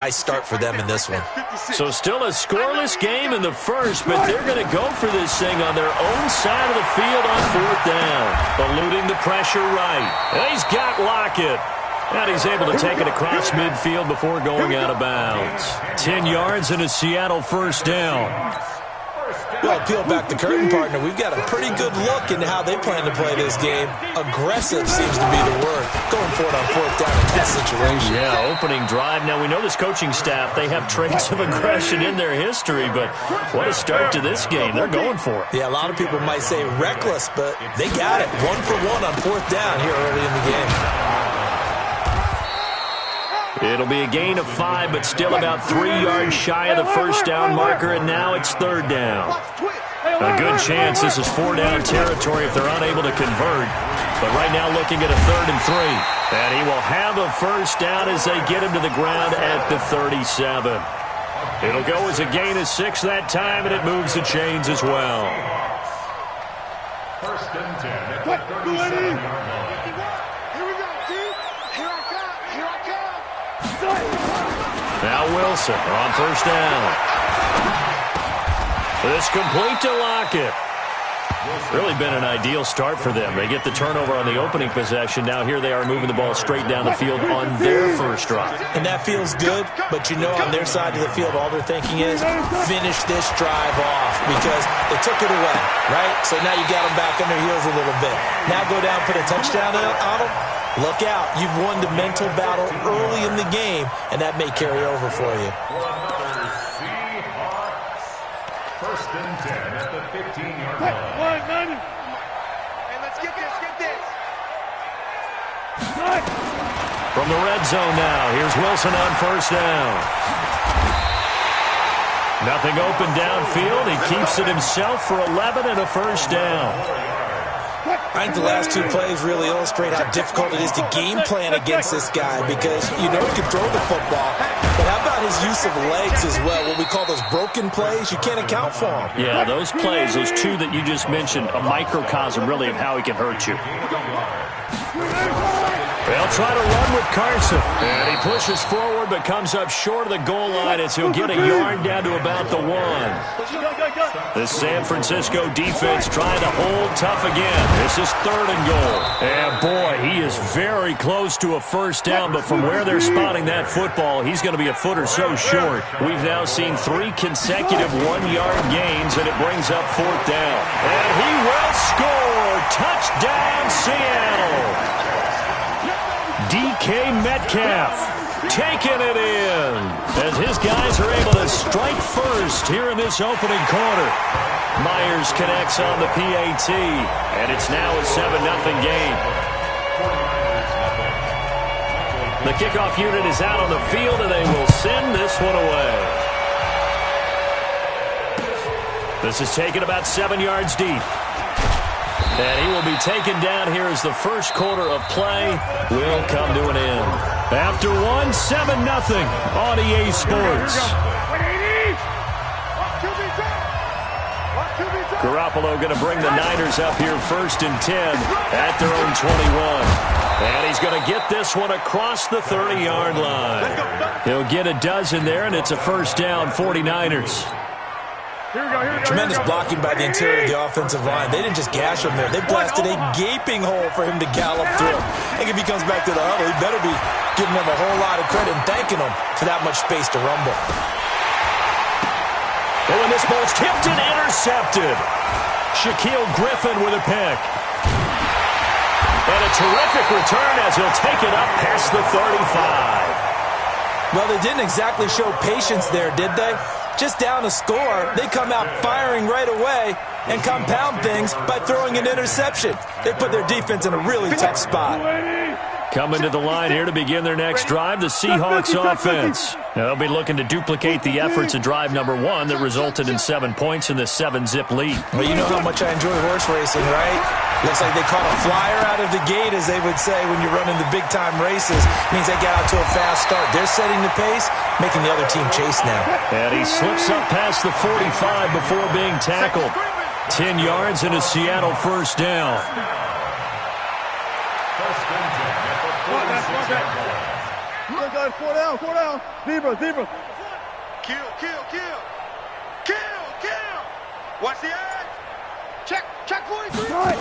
Nice start for them in this one. So still a scoreless game in the first, but they're going to go for this thing on their own side of the field on 4th down. Eluding the pressure right. And he's got Lockett. And he's able to take it across midfield before going out of bounds. 10 yards and a Seattle 1st down. Well, peel back the curtain, partner. We've got a pretty good look into how they plan to play this game. Aggressive seems to be the word. Going for it on 4th down in that situation. Yeah, opening drive. Now, we know this coaching staff, they have traits of aggression in their history, but what a start to this game. They're going for it. Yeah, a lot of people might say reckless, but they got it. 1 for 1 on 4th down here early in the game. It'll be a gain of 5, but still about 3 yards shy of the 1st down marker, and now it's 3rd down. A good chance this is 4-down territory if they're unable to convert. But right now looking at a 3rd and 3. And he will have a 1st down as they get him to the ground at the 37. It'll go as a gain of 6 that time, and it moves the chains as well. 1st and 10 at the 37-yard line. Now Wilson on 1st down. This complete to Lockett. Really been an ideal start for them. They get the turnover on the opening possession. Now here they are moving the ball straight down the field on their 1st drive. And that feels good, but you know on their side of the field all they're thinking is finish this drive off because they took it away, right? So now you got them back on their heels a little bit. Now go down, put a touchdown on them. Look out. You've won the mental battle early in the game, and that may carry over for you. 1st and 10 at the 15-yard line. Hey, let's get this. From the red zone now, here's Wilson on 1st down. Nothing open downfield. He keeps it himself for 11 and a 1st down. I think the last 2 plays really illustrate how difficult it is to game plan against this guy because you know he can throw the football, but how about his use of legs as well? What we call those broken plays, you can't account for them. Yeah, those plays, those 2 that you just mentioned, a microcosm really of how he can hurt you. They'll try to run with Carson. And he pushes forward but comes up short of the goal line as he'll get a yard down to about the 1. The San Francisco defense trying to hold tough again. This is 3rd and goal. And boy, he is very close to a 1st down, but from where they're spotting that football, he's going to be a foot or so short. We've now seen 3 consecutive 1-yard gains, and it brings up 4th down. And he will score. Touchdown, Seattle. DK Metcalf taking it in as his guys are able to strike first here in this opening quarter. Myers connects on the PAT, and it's now a 7-0 game. The kickoff unit is out on the field, and they will send this one away. This is taken about 7 yards deep. And he will be taken down here as the 1st quarter of play will come to an end. After 1, 7-0 on EA Sports. Garoppolo going to bring the Niners up here 1st and 10 at their own 21. And he's going to get this one across the 30-yard line. He'll get a dozen there, and it's a 1st down, 49ers. Tremendous blocking by the interior of the offensive line. They didn't just gash him there. They blasted a gaping hole for him to gallop through. I think if he comes back to the huddle, he better be giving them a whole lot of credit and thanking them for that much space to rumble. Oh, and this ball's tipped and intercepted. Shaquille Griffin with a pick. And a terrific return as he'll take it up past the 35. Well, they didn't exactly show patience there, did they? Just down a score, they come out firing right away and compound things by throwing an interception. They put their defense in a really tough spot. Coming to the line here to begin their next drive, the Seahawks offense. Now, they'll be looking to duplicate the efforts of drive number 1 that resulted in 7 points in the 7-zip lead. Well, you know how much I enjoy horse racing, right? Looks like they caught a flyer out of the gate, as they would say when you're running the big-time races. Means they got out to a fast start. They're setting the pace, making the other team chase now. And he slips up past the 45 before being tackled. 10 yards and a Seattle 1st down. 1st and 10 at the 46-yard line. guys. 4 down, 4 down. Zebra. Kill. Watch the edge. Check 43. Right.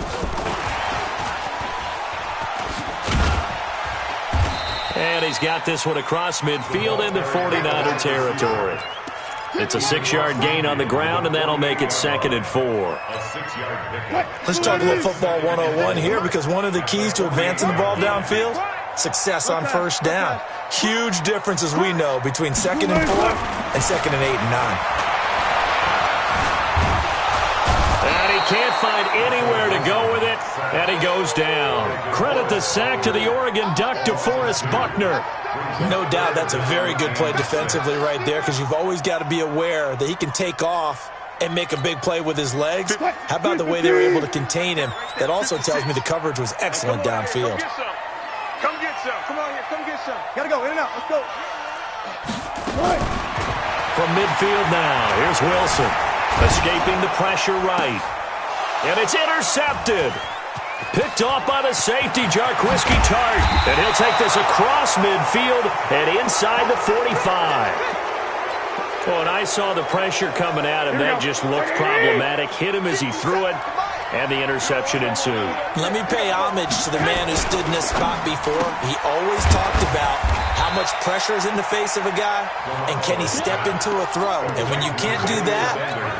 And he's got this one across midfield into 49er territory. It's a 6-yard gain on the ground, and that'll make it 2nd and 4. Let's talk a little football 101 here, because one of the keys to advancing the ball downfield, success on first down. Huge difference, as we know, between 2nd and 4 and 2nd and 8 and 9. And he can't find anywhere to go with it, and he goes down. Credit the sack to the Oregon Duck, DeForest Buckner. No doubt that's a very good play defensively right there, because you've always got to be aware that he can take off and make a big play with his legs. How about the way they were able to contain him? That also tells me the coverage was excellent downfield. Come get some. Come on here. Come get some. Gotta go. In and out. Let's go. Right. From midfield now, here's Wilson. Escaping the pressure right. And it's intercepted. Picked off by the safety, Jarquiski Tart. And he'll take this across midfield and inside the 45. Well, and I saw the pressure coming at him. That just looked problematic. Hit him as he threw it, and the interception ensued. Let me pay homage to the man who stood in this spot before. He always talked about how much pressure is in the face of a guy, and can he step into a throw. And when you can't do that,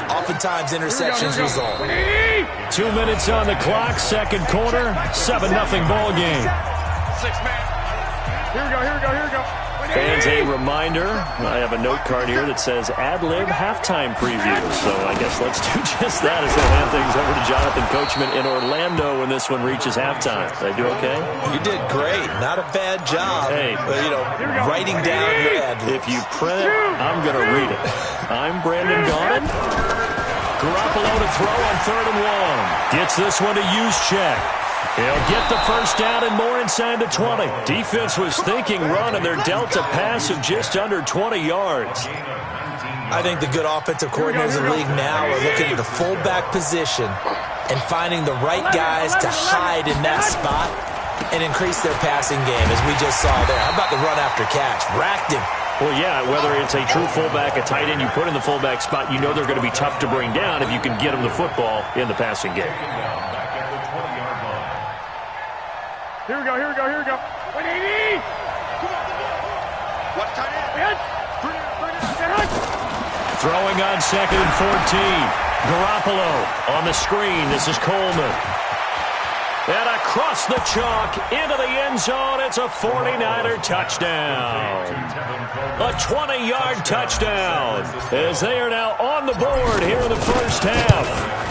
oftentimes interceptions result. 2 minutes on the clock, second quarter, 7-0 ball game. 6 man. Here we go. Fans, a reminder, I have a note card here that says ad-lib halftime preview. So I guess let's do just that as they hand things over to Jonathan Coachman in Orlando when this one reaches halftime. Did I do okay? You did great. Not a bad job. Hey, but, writing down your ad-libs. If you print it, I'm going to read it. I'm Brandon Gaudin. Garoppolo to throw on 3rd and 1. Gets this one to Juszczyk. He'll get the first down and more inside the 20. Defense was thinking run, and they're dealt a pass of just under 20 yards. I think the good offensive coordinators in the league now are looking at the fullback position and finding the right guys to hide in that spot and increase their passing game, as we just saw there. How about the run after catch? Racked him. Well, yeah, whether it's a true fullback, a tight end you put in the fullback spot, you know they're going to be tough to bring down if you can get them the football in the passing game. Here we go. 180. Watch tight end. Throwing on 2nd and 14. Garoppolo on the screen. This is Coleman. And across the chalk into the end zone. It's a 49er touchdown. A 20-yard touchdown as they are now on the board here in the first half.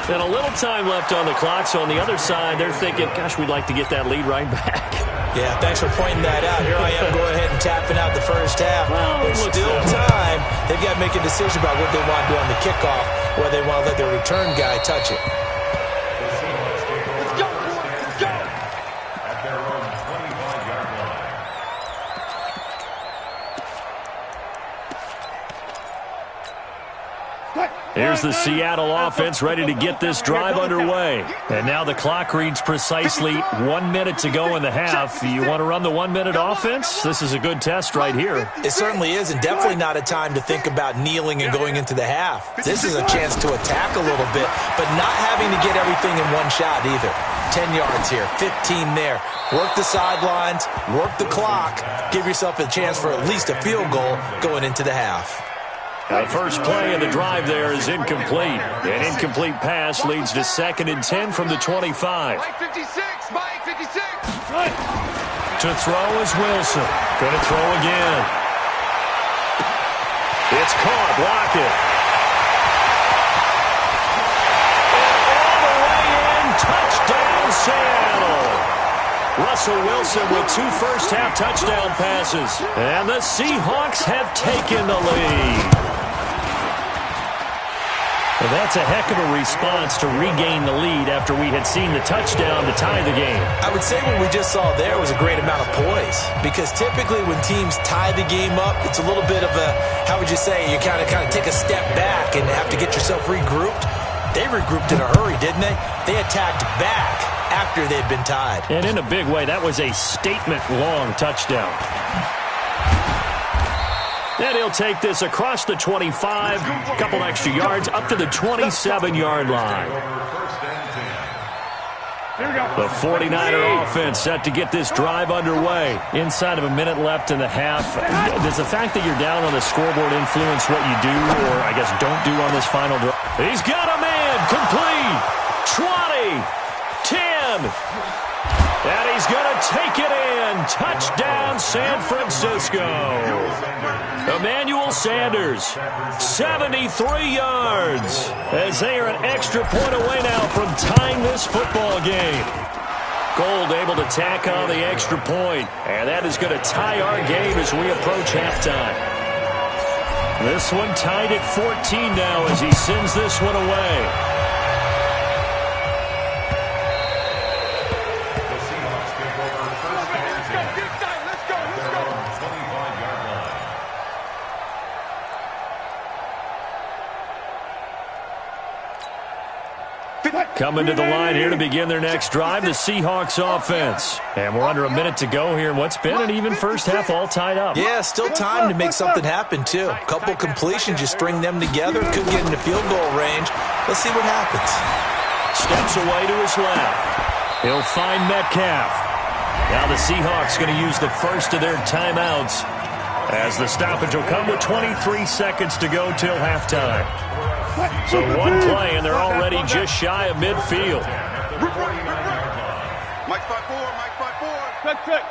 And a little time left on the clock, so on the other side, they're thinking, gosh, we'd like to get that lead right back. Yeah, thanks for pointing that out. Here I am going ahead and tapping out the first half. Well, there's still time. They've got to make a decision about what they want to do on the kickoff, whether they want to let their return guy touch it. Let's go. At their own 25-yard line. Here's the Seattle offense ready to get this drive underway. And now the clock reads precisely 1 minute to go in the half. You want to run the 1 minute offense? This is a good test right here. It certainly is, and definitely not a time to think about kneeling and going into the half. This is a chance to attack a little bit, but not having to get everything in one shot either. 10 yards here, 15 there. Work the sidelines, work the clock. Give yourself a chance for at least a field goal going into the half. The first play of the drive there is incomplete. An incomplete pass leads to 2nd and 10 from the 25. Mike 56. To throw is Wilson. Going to throw again. It's caught. Block it. And all the way in. Touchdown, Seattle. Russell Wilson with 2 first-half touchdown passes. And the Seahawks have taken the lead. Well, that's a heck of a response to regain the lead after we had seen the touchdown to tie the game. I would say what we just saw there was a great amount of poise, because typically when teams tie the game up, it's a little bit of a, how would you say, you kind of take a step back and have to get yourself regrouped. They regrouped in a hurry, didn't they? They attacked back after they'd been tied. And in a big way, that was a statement-long touchdown. And he'll take this across the 25, a couple extra yards, up to the 27-yard line. The 49er offense set to get this drive underway. Inside of a minute left in the half. Does the fact that you're down on the scoreboard influence what you do, or I guess don't do on this final drive? He's got a man, complete, 20, 10. And he's going to take it in. Touchdown, San Francisco. Emmanuel Sanders, 73 yards, as they are an extra point away now from tying this football game. Gold able to tack on the extra point, and that is going to tie our game as we approach halftime. This one tied at 14 now as he sends this one away. Coming to the line here to begin their next drive, the Seahawks offense. And we're under a minute to go here in what's been an even first half, all tied up. Yeah, still time to make something happen, too. A couple completions, you string them together, could get into field goal range. Let's see what happens. Steps away to his left. He'll find Metcalf. Now the Seahawks going to use the first of their timeouts, as the stoppage will come with 23 seconds to go till halftime. So one play, and they're already just shy of midfield. Mike 5-4, Mike 5-4. Check.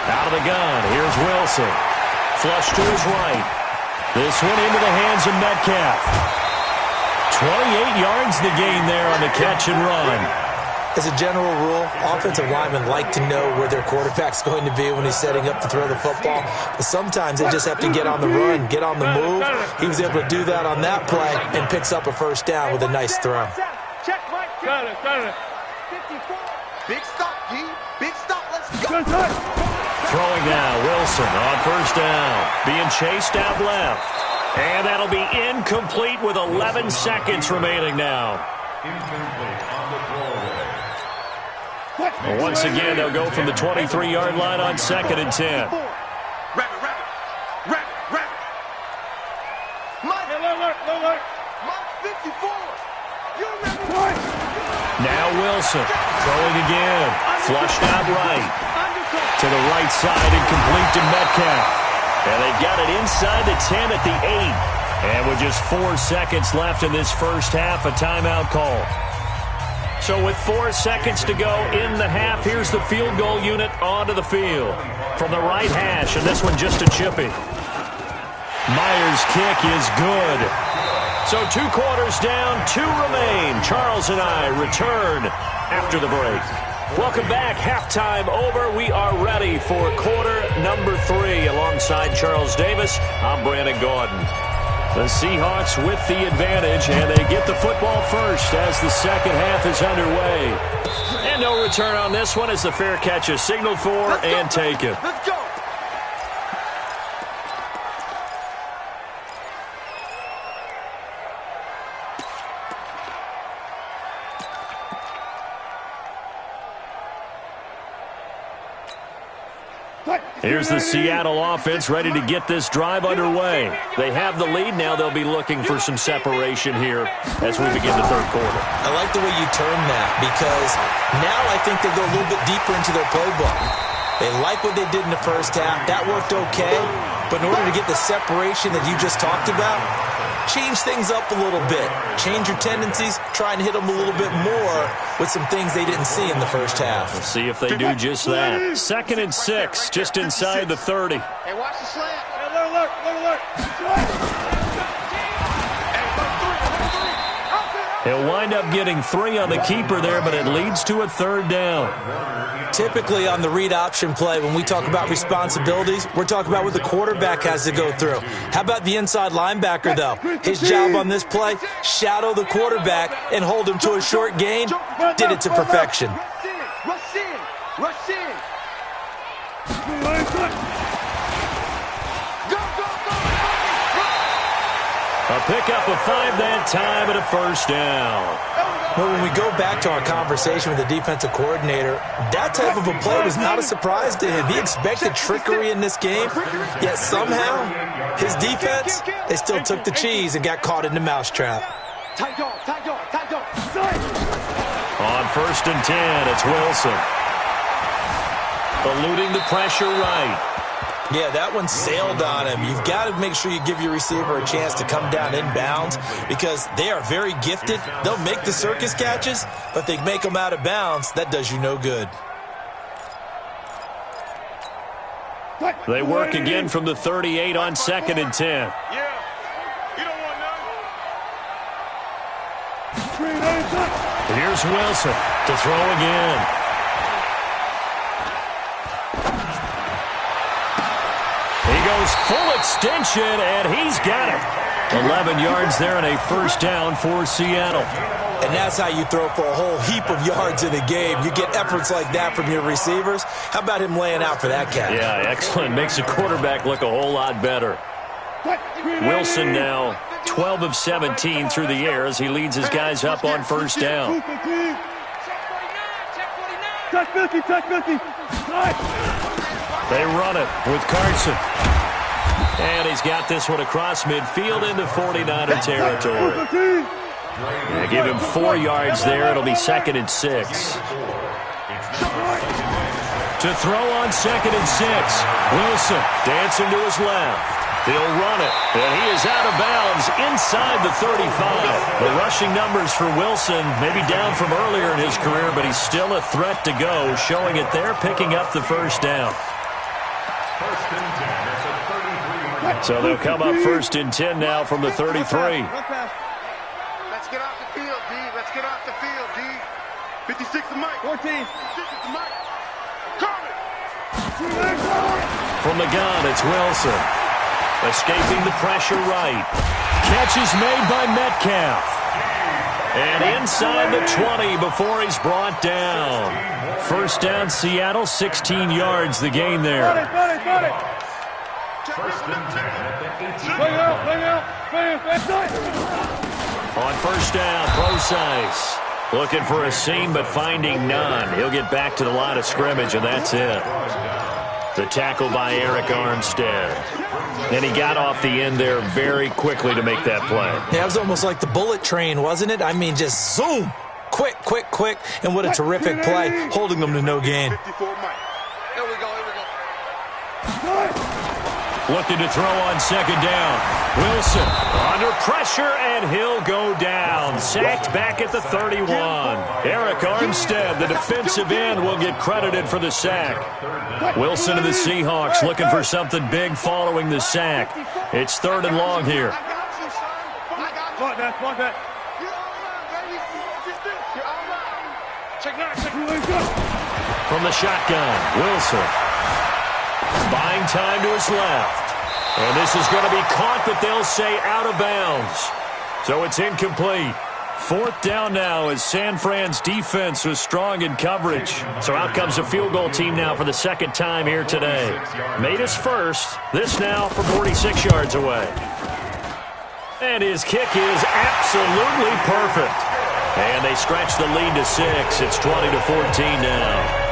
Out of the gun, here's Wilson. Flush to his right. This one into the hands of Metcalf. 28 yards the gain there on the catch and run. As a general rule, offensive linemen like to know where their quarterback's going to be when he's setting up to throw the football. But sometimes they just have to get on the run, get on the move. He was able to do that on that play and picks up a first down with a nice throw. Check, Mike. Got it. 54. Big stop, G. Big stop. Let's go. Throwing now, Wilson on first down. Being chased out left. And that'll be incomplete with 11 seconds remaining now. Incomplete on the throwaway. Well, once again, they'll go from the 23-yard line on 2nd and 10. Rabbit. Mike. Alert. Mike 54. You remember? Now Wilson throwing again. Flushed out right. To the right side and complete to Metcalf. And they've got it inside the 10 at the 8. And with just 4 seconds left in this first half, a timeout call. So with 4 seconds to go in the half, here's the field goal unit onto the field. From the right hash, and this one just a chippy. Myers' kick is good. So 2 quarters down, 2 remain. Charles and I return after the break. Welcome back. Halftime over. We are ready for quarter number 3. Alongside Charles Davis, I'm Brandon Gordon. The Seahawks with the advantage, and they get the football first as the second half is underway. And no return on this one as the fair catch is signaled for and taken. Let's go. Here's the Seattle offense ready to get this drive underway. They have the lead. Now they'll be looking for some separation here as we begin the third quarter. I like the way you term that, because now I think they go a little bit deeper into their playbook. They like what they did in the first half. That worked okay. But in order to get the separation that you just talked about, change things up a little bit. Change your tendencies. Try and hit them a little bit more with some things they didn't see in the first half. We'll see if they do just that. 2nd and 6, just inside the 30. Hey, watch the slant. Alert. He'll wind up getting 3 on the keeper there, but it leads to a 3rd down. Typically on the read option play, when we talk about responsibilities, we're talking about what the quarterback has to go through. How about the inside linebacker, though? His job on this play, shadow the quarterback and hold him to a short gain. Did it to perfection. Rush in. Go. A pickup of 5 that time and a first down. Well, when we go back to our conversation with the defensive coordinator, that type of a play was not a surprise to him. He expected trickery in this game, yet somehow his defense, they still took the cheese and got caught in the mousetrap. On 1st and 10, it's Wilson. Eluding the pressure right. Yeah, that one sailed on him. You've got to make sure you give your receiver a chance to come down inbounds because they are very gifted. They'll make the circus catches, but if they make them out of bounds, that does you no good. They work again from the 38 on 2nd and 10. Yeah. You don't want none. Here's Wilson to throw again. He goes full extension, and he's got it. 11 yards there and a 1st down for Seattle. And that's how you throw for a whole heap of yards in a game. You get efforts like that from your receivers. How about him laying out for that catch? Yeah, excellent. Makes the quarterback look a whole lot better. Wilson now 12 of 17 through the air as he leads his guys up on 1st down. Check 50, check 50. They run it with Carson. And he's got this one across midfield into 49er territory. Yeah, give him 4 yards there. It'll be 2nd and 6. To throw on 2nd and 6. Wilson dancing to his left. He'll run it, and he is out of bounds inside the 35. The rushing numbers for Wilson may be down from earlier in his career, but he's still a threat to go, showing it there, picking up the 1st down. So they'll come up 1st and 10 now from the 33. Let's get off the field, D. Let's get off the field, D. 56 to Mike. 14. 56 to Mike. Coming. From the gun, it's Wilson. Escaping the pressure right. Catch is made by Metcalf. And inside the 20 before he's brought down. 1st down, Seattle, 16 yards the gain there. Got it. 1st and 10 at the 18. Bring out. On 1st down, Procise. Looking for a seam, but finding none. He'll get back to the line of scrimmage, and that's it. The tackle by Eric Armstead. And he got off the end there very quickly to make that play. Yeah, it was almost like the bullet train, wasn't it? I mean, just zoom. Quick. And what a terrific play, holding them to no gain. 54 Mike. Here we go. Looking to throw on 2nd down. Wilson under pressure, and he'll go down. Sacked back at the 31. Eric Armstead, the defensive end, will get credited for the sack. Wilson and the Seahawks looking for something big following the sack. It's 3rd and long here. Want that. From the shotgun, Wilson. Buying time to his left. And this is going to be caught, but they'll say out of bounds. So it's incomplete. 4th down now as San Fran's defense was strong in coverage. So out comes a field goal team now for the 2nd time here today. Made his first. This now from 46 yards away. And his kick is absolutely perfect. And they stretch the lead to 6. It's 20-14 now.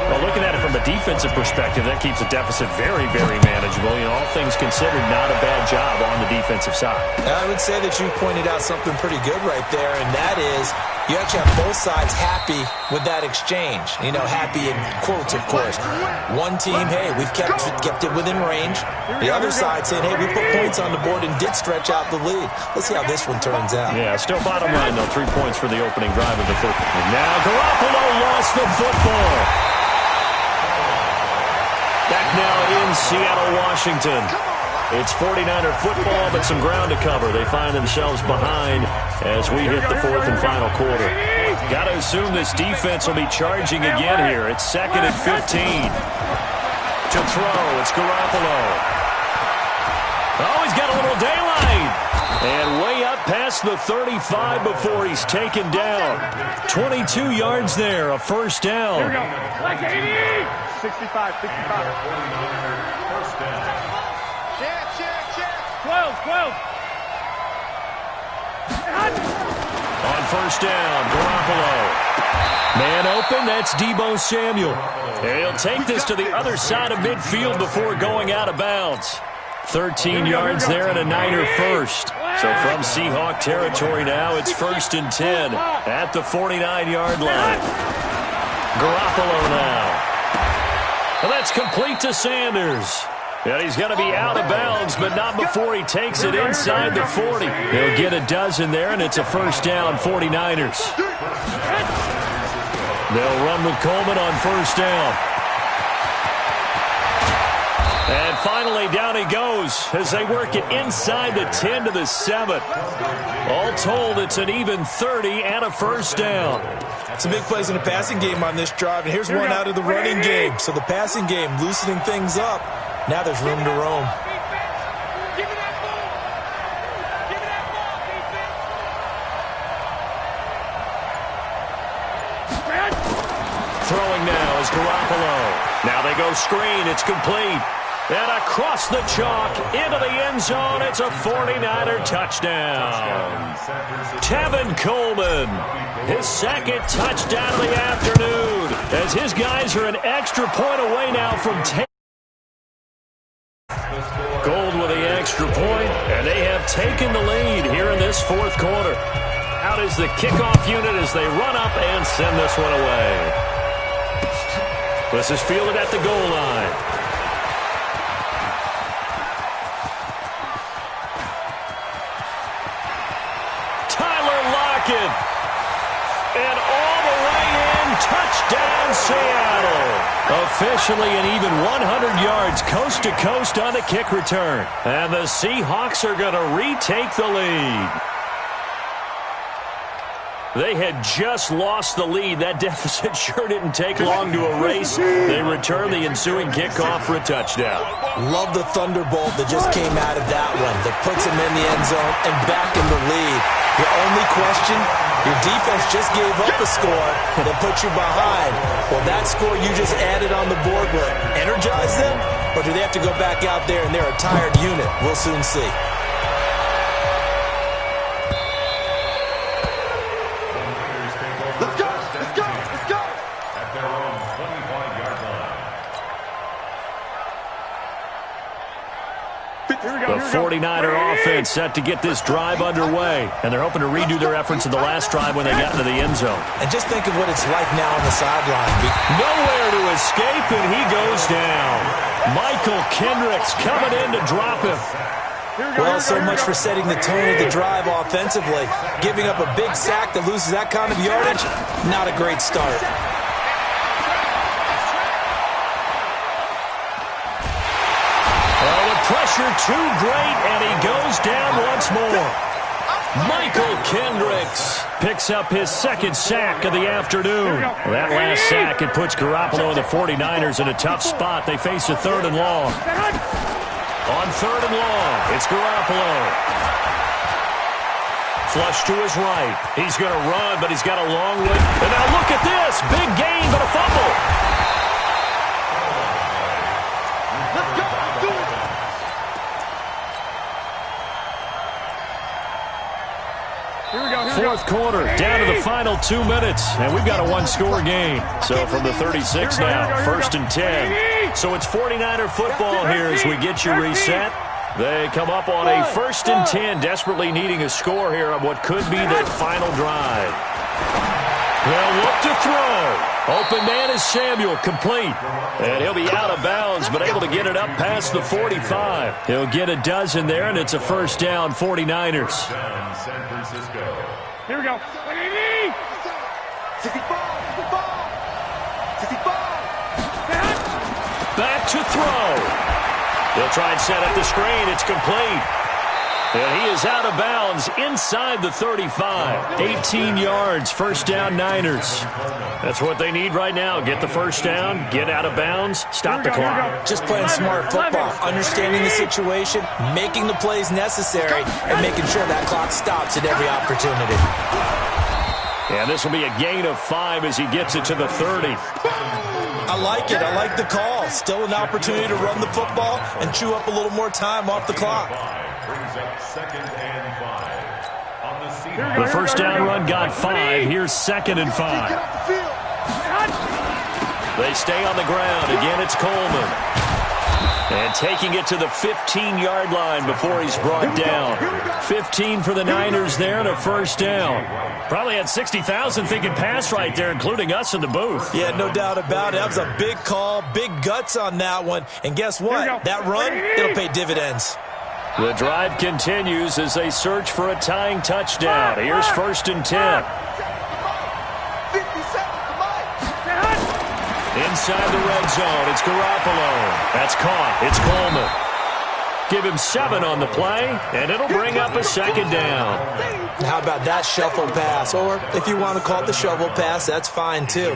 Well, looking at it from a defensive perspective, that keeps the deficit very, very manageable. You know, all things considered, not a bad job on the defensive side. I would say that you pointed out something pretty good right there, and that is you actually have both sides happy with that exchange. You know, happy in quotes, of course. One team, hey, we've kept it within range. The other side saying, hey, we put points on the board and did stretch out the lead. Let's see how this one turns out. Yeah, still bottom line, though. 3 points for the opening drive of the football. And now Garoppolo lost the football. Back now in Seattle, Washington. It's 49er football, but some ground to cover. They find themselves behind as we hit the 4th and final quarter. Got to assume this defense will be charging again here. It's 2nd and 15. To throw, it's Garoppolo. Oh, he's got a little daylight. And way up past the 35 before he's taken down. 22 yards there, a 1st down. Here we go. Like 80. 65. 1st down. Check. 12. On first down, Garoppolo. Man open, that's Deebo Samuel. And he'll take this to the other side of midfield before going out of bounds. 13 yards there and a Niner first. So from Seahawk territory now, it's 1st and 10 at the 49-yard line. Garoppolo now. And that's complete to Sanders. And he's going to be out of bounds, but not before he takes it inside the 40. He'll get a dozen there, and it's a first down, 49ers. They'll run with Coleman on first down. And finally, down he goes as they work it inside the 10 to the 7. All told, it's an even 30 and a first down. Some big plays in the passing game on this drive, and here's one out of the running game. So the passing game loosening things up. Now there's room to roam. Throwing now is Garoppolo. Now they go screen. It's complete. And across the chalk, into the end zone, it's a 49er touchdown. Tevin Coleman, his second touchdown of the afternoon, as his guys are an extra point away now from 10. Gold with the extra point, and they have taken the lead here in this fourth quarter. Out is the kickoff unit as they run up and send this one away. This is fielded at the goal line. And all the way in, touchdown Seattle. Officially an even 100 yards coast to coast on the kick return. And the Seahawks are going to retake the lead. They had just lost the lead. That deficit sure didn't take long to erase. They return the ensuing kickoff for a touchdown. Love the thunderbolt that just came out of that one. That puts them in the end zone and back in the lead. Your only question, your defense just gave up a score that put you behind. Well, that score you just added on the board will energize them, or do they have to go back out there and they're a tired unit? We'll soon see. Let's go! Let's go! Let's go! At their own 25-yard line. The 49er offense set to get this drive underway, and they're hoping to redo their efforts in the last drive when they got into the end zone. And just think of what it's like now on the sideline. Nowhere to escape, and he goes down. Michael Kendricks coming in to drop him. Well, so much for setting the tone of the drive offensively. Giving up a big sack that loses that kind of yardage, not a great start. Well, the pressure too great, and he goes down once more. Michael Kendricks picks up his second sack of the afternoon. That last sack, it puts Garoppolo and the 49ers in a tough spot. They face a 3rd and long. On 3rd and long, it's Garoppolo. Flush to his right. He's going to run, but he's got a long way. And now look at this. Big gain, but a fumble. Let's go! Do it! Fourth quarter, down to the final 2 minutes, and we've got a one-score game. So from the 36 now, 1st and 10. So it's 49er football here as we get you reset. They come up on a 1st and 10, desperately needing a score here on what could be their final drive. They'll look to throw. Open man is Samuel, complete. And he'll be out of bounds, but able to get it up past the 45. He'll get a dozen there, and it's a first down, 49ers. San Francisco. Here we go. 65! Back to throw. He'll try and set up the screen. It's complete. And he is out of bounds inside the 35. 18 yards, first down Niners. That's what they need right now. Get the first down, get out of bounds, stop the clock. Just playing smart football, understanding the situation, making the plays necessary, and making sure that clock stops at every opportunity. And this will be a gain of 5 as he gets it to the 30. I like it. I like the call. Still an opportunity to run the football and chew up a little more time off the clock. Brings up 2nd and 5 on the The first down run got 5. Here's 2nd and 5. They stay on the ground. Again, it's Coleman. And taking it to the 15-yard line before he's brought down. 15 for the Niners there and a first down. Probably had 60,000 thinking pass right there, including us in the booth. Yeah, no doubt about it. That was a big call, big guts on that one. And guess what? That run, it'll pay dividends. The drive continues as they search for a tying touchdown. Here's 1st and 10. Inside the red zone, it's Garoppolo. That's caught. It's Coleman. Give him 7 on the play, and it'll bring up a 2nd down. How about that shuffle pass? Or if you want to call it the shovel pass, that's fine too.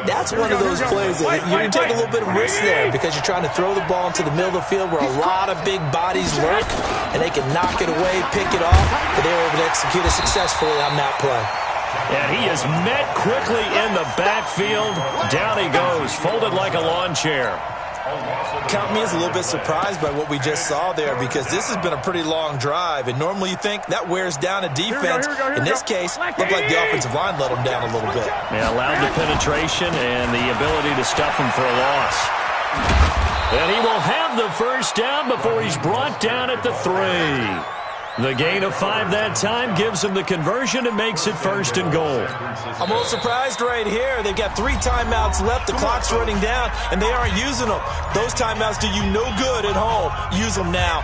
That's one of those plays that you can take a little bit of risk there because you're trying to throw the ball into the middle of the field where a lot of big bodies lurk, and they can knock it away, pick it off, but they were able to execute it successfully on that play. And he is met quickly in the backfield. Down he goes, folded like a lawn chair. Count me as a little bit surprised by what we just saw there because this has been a pretty long drive, and normally you think that wears down a defense. In this case, looked like the offensive line let them down a little bit. Yeah, allowed the penetration and the ability to stuff him for a loss. And he will have the first down before he's brought down at the 3. The gain of 5 that time gives him the conversion and makes it 1st and goal. I'm a little surprised right here. They've got 3 timeouts left. The clock's running down, and they aren't using them. Those timeouts do you no good at home. Use them now.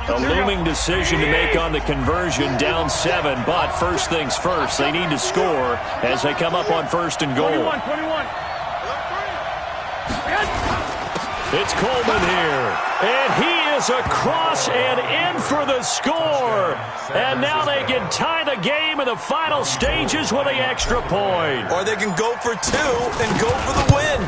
A looming decision to make on the conversion, down 7, but first things first, they need to score as they come up on 1st and goal. 21. It's Coleman here, and he is across and in for the score. And now they can tie the game in the final stages with an extra point. Or they can go for 2 and go for the win.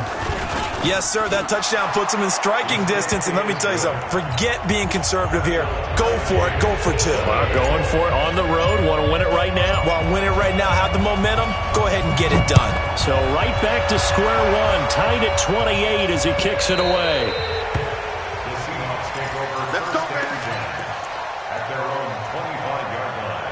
Yes, sir, that touchdown puts them in striking distance. And let me tell you something, forget being conservative here. Go for it, go for 2. Well, going for it on the road, want to win it right now. Want to win it right now, have the momentum, go ahead and get it done. So right back to square one, tied at 28 as he kicks it away. The Seahawks take over. Let's go, baby. At their own 25-yard line.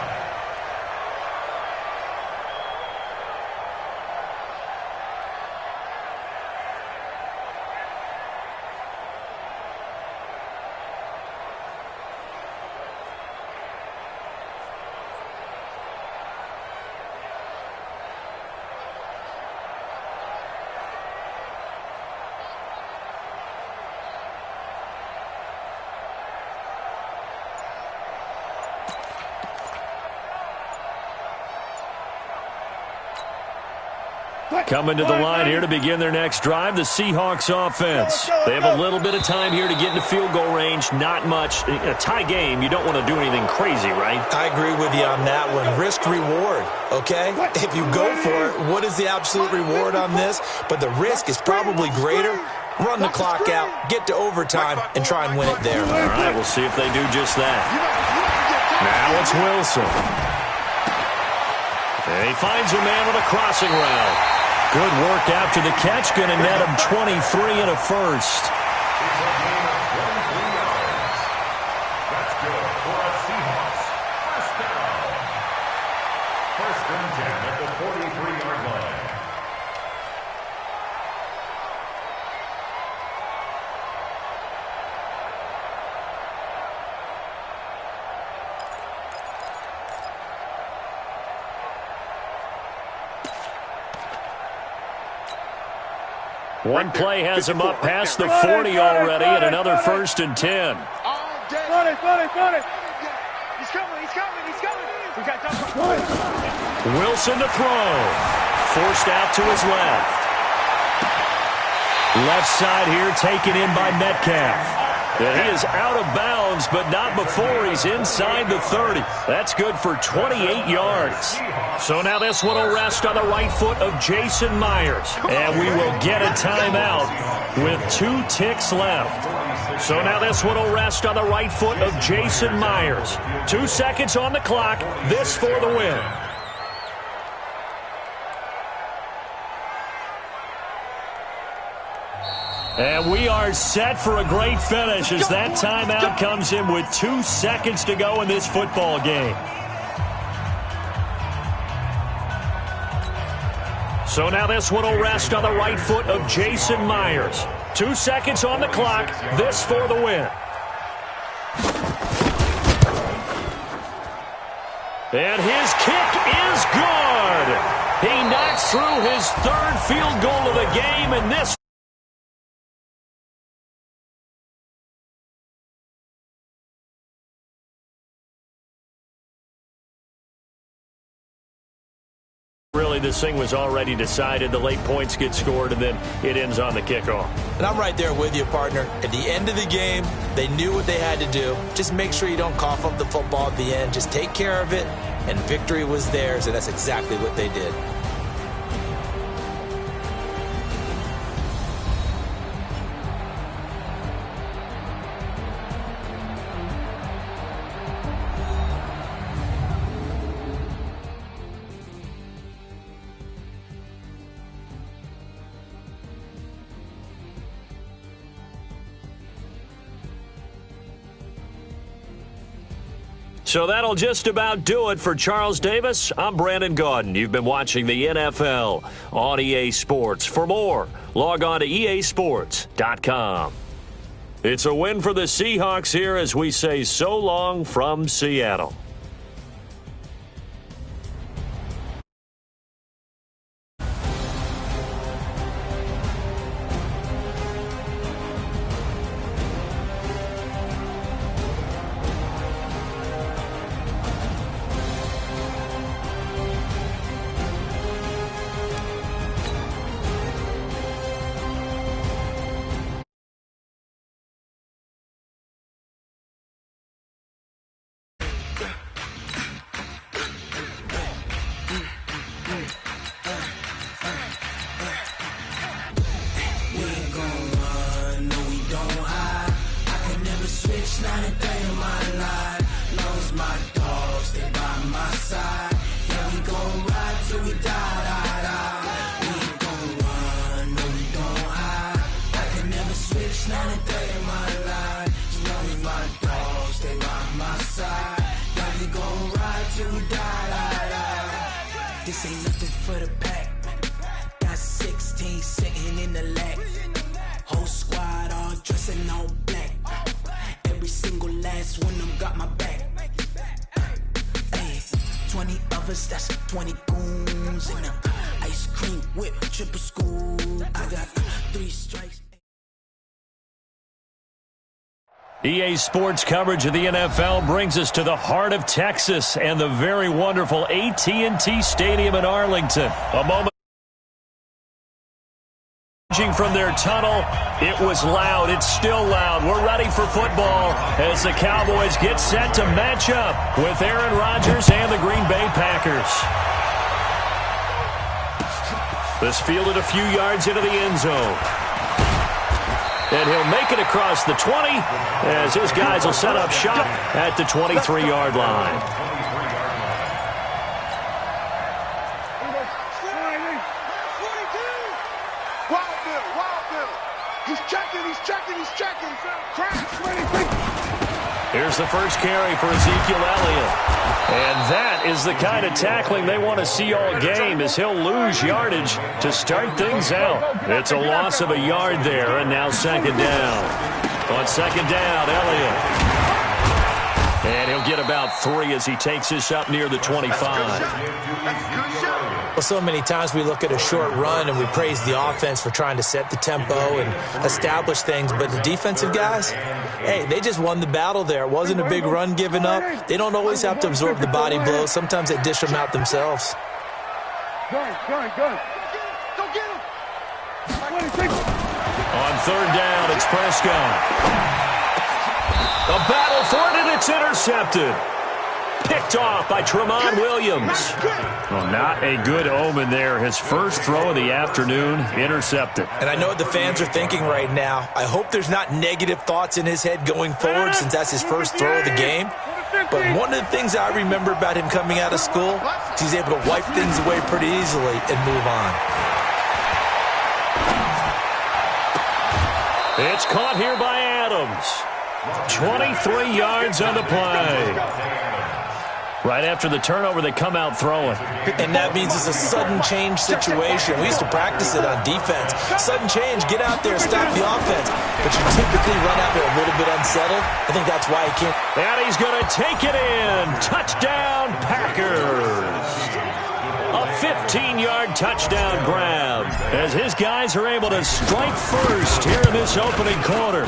Coming to the line here to begin their next drive, the Seahawks offense. They have a little bit of time here to get into field goal range, not much. A tie game, you don't want to do anything crazy, right? I agree with you on that one. Risk-reward, okay? If you go for it, what is the absolute reward on this? But the risk is probably greater. Run the clock out, get to overtime, and try and win it there. All right, we'll see if they do just that. Now it's Wilson. And he finds a man with a crossing route. Good work after the catch. Going to net him 23 and a first. That's good for a Seahawks. First down. 1st and 10 at the 43-yard line. One play has him up past the 40 already, and another 1st and 10. Got it. He's coming. We got time. Wilson to throw. Forced out to his left. Left side here taken in by Metcalf. And he is out of bounds, but not before he's inside the 30. That's good for 28 yards. So now this one will rest on the right foot of Jason Myers. And we will get a timeout with 2 ticks left. So now this one will rest on the right foot of Jason Myers. 2 seconds on the clock. This for the win. And we are set for a great finish as that timeout comes in with 2 seconds to go in this football game. So now this one will rest on the right foot of Jason Myers. 2 seconds on the clock. This for the win. And his kick is good. He knocks through his third field goal of the game, and this really, this thing was already decided. The late points get scored, and then it ends on the kickoff. And I'm right there with you, partner. At the end of the game, they knew what they had to do. Just make sure you don't cough up the football at the end. Just take care of it, and victory was theirs, and that's exactly what they did. So that'll just about do it for Charles Davis. I'm Brandon Gaudin. You've been watching the NFL on EA Sports. For more, log on to easports.com. It's a win for the Seahawks here as we say so long from Seattle. This ain't nothing for the pack. Got 16 sitting in the lap. Whole squad all dressing all black. Every single last one of them got my back. Hey, 20 of us, that's 20 goons. And ice cream whip, triple scoop. I got 3 strikes. EA Sports coverage of the NFL brings us to the heart of Texas and the very wonderful AT&T Stadium in Arlington. A moment from their tunnel. It was loud. It's still loud. We're ready for football as the Cowboys get set to match up with Aaron Rodgers and the Green Bay Packers. This fielded a few yards into the end zone. And he'll make it across the 20 as his guys will set up shop at the 23-yard line. He's checking. Here's the first carry for Ezekiel Elliott. And that is the kind of tackling they want to see all game as he'll lose yardage to start things out. It's a loss of a yard there, and now second down. On second down, Elliott. And he'll get about 3 as he takes this up near the 25. Well, so many times we look at a short run and we praise the offense for trying to set the tempo and establish things, but the defensive guys, hey, they just won the battle there. It wasn't a big run given up. They don't always have to absorb the body blows. Sometimes they dish them out themselves. Go. Go get him. On third down, it's Prescott. A battle for it, and it's intercepted. Picked off by Tramon Williams. Well, not a good omen there. His first throw of the afternoon, intercepted. And I know what the fans are thinking right now. I hope there's not negative thoughts in his head going forward since that's his first throw of the game. But one of the things I remember about him coming out of school is he's able to wipe things away pretty easily and move on. It's caught here by Adams. 23 yards on the play. Right after the turnover, they come out throwing. And that means it's a sudden change situation. We used to practice it on defense. Sudden change, get out there, stop the offense. But you typically run out there a little bit unsettled. I think that's why he can't. And he's going to take it in. Touchdown, Packers. A 15-yard touchdown grab as his guys are able to strike first here in this opening quarter.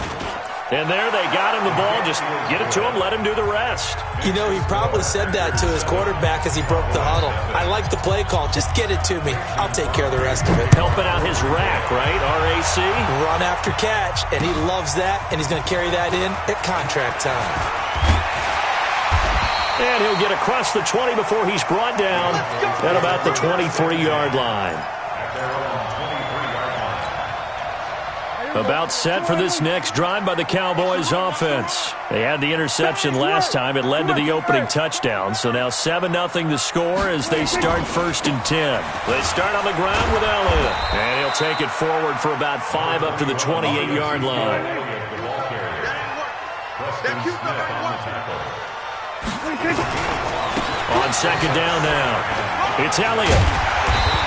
And there they got him the ball. Just get it to him, let him do the rest. You know, he probably said that to his quarterback as he broke the huddle. I like the play call. Just get it to me. I'll take care of the rest of it. Helping out his rack, right? RAC? Run after catch, and he loves that, and he's going to carry that in at contract time. And he'll get across the 20 before he's brought down at about the 23-yard line. About set for this next drive by the Cowboys offense. They had the interception last time. It led to the opening touchdown. So now 7-0 the score as they start 1st and 10. They start on the ground with Elliott. And he'll take it forward for about 5 up to the 28-yard line. On 2nd down now, it's Elliott.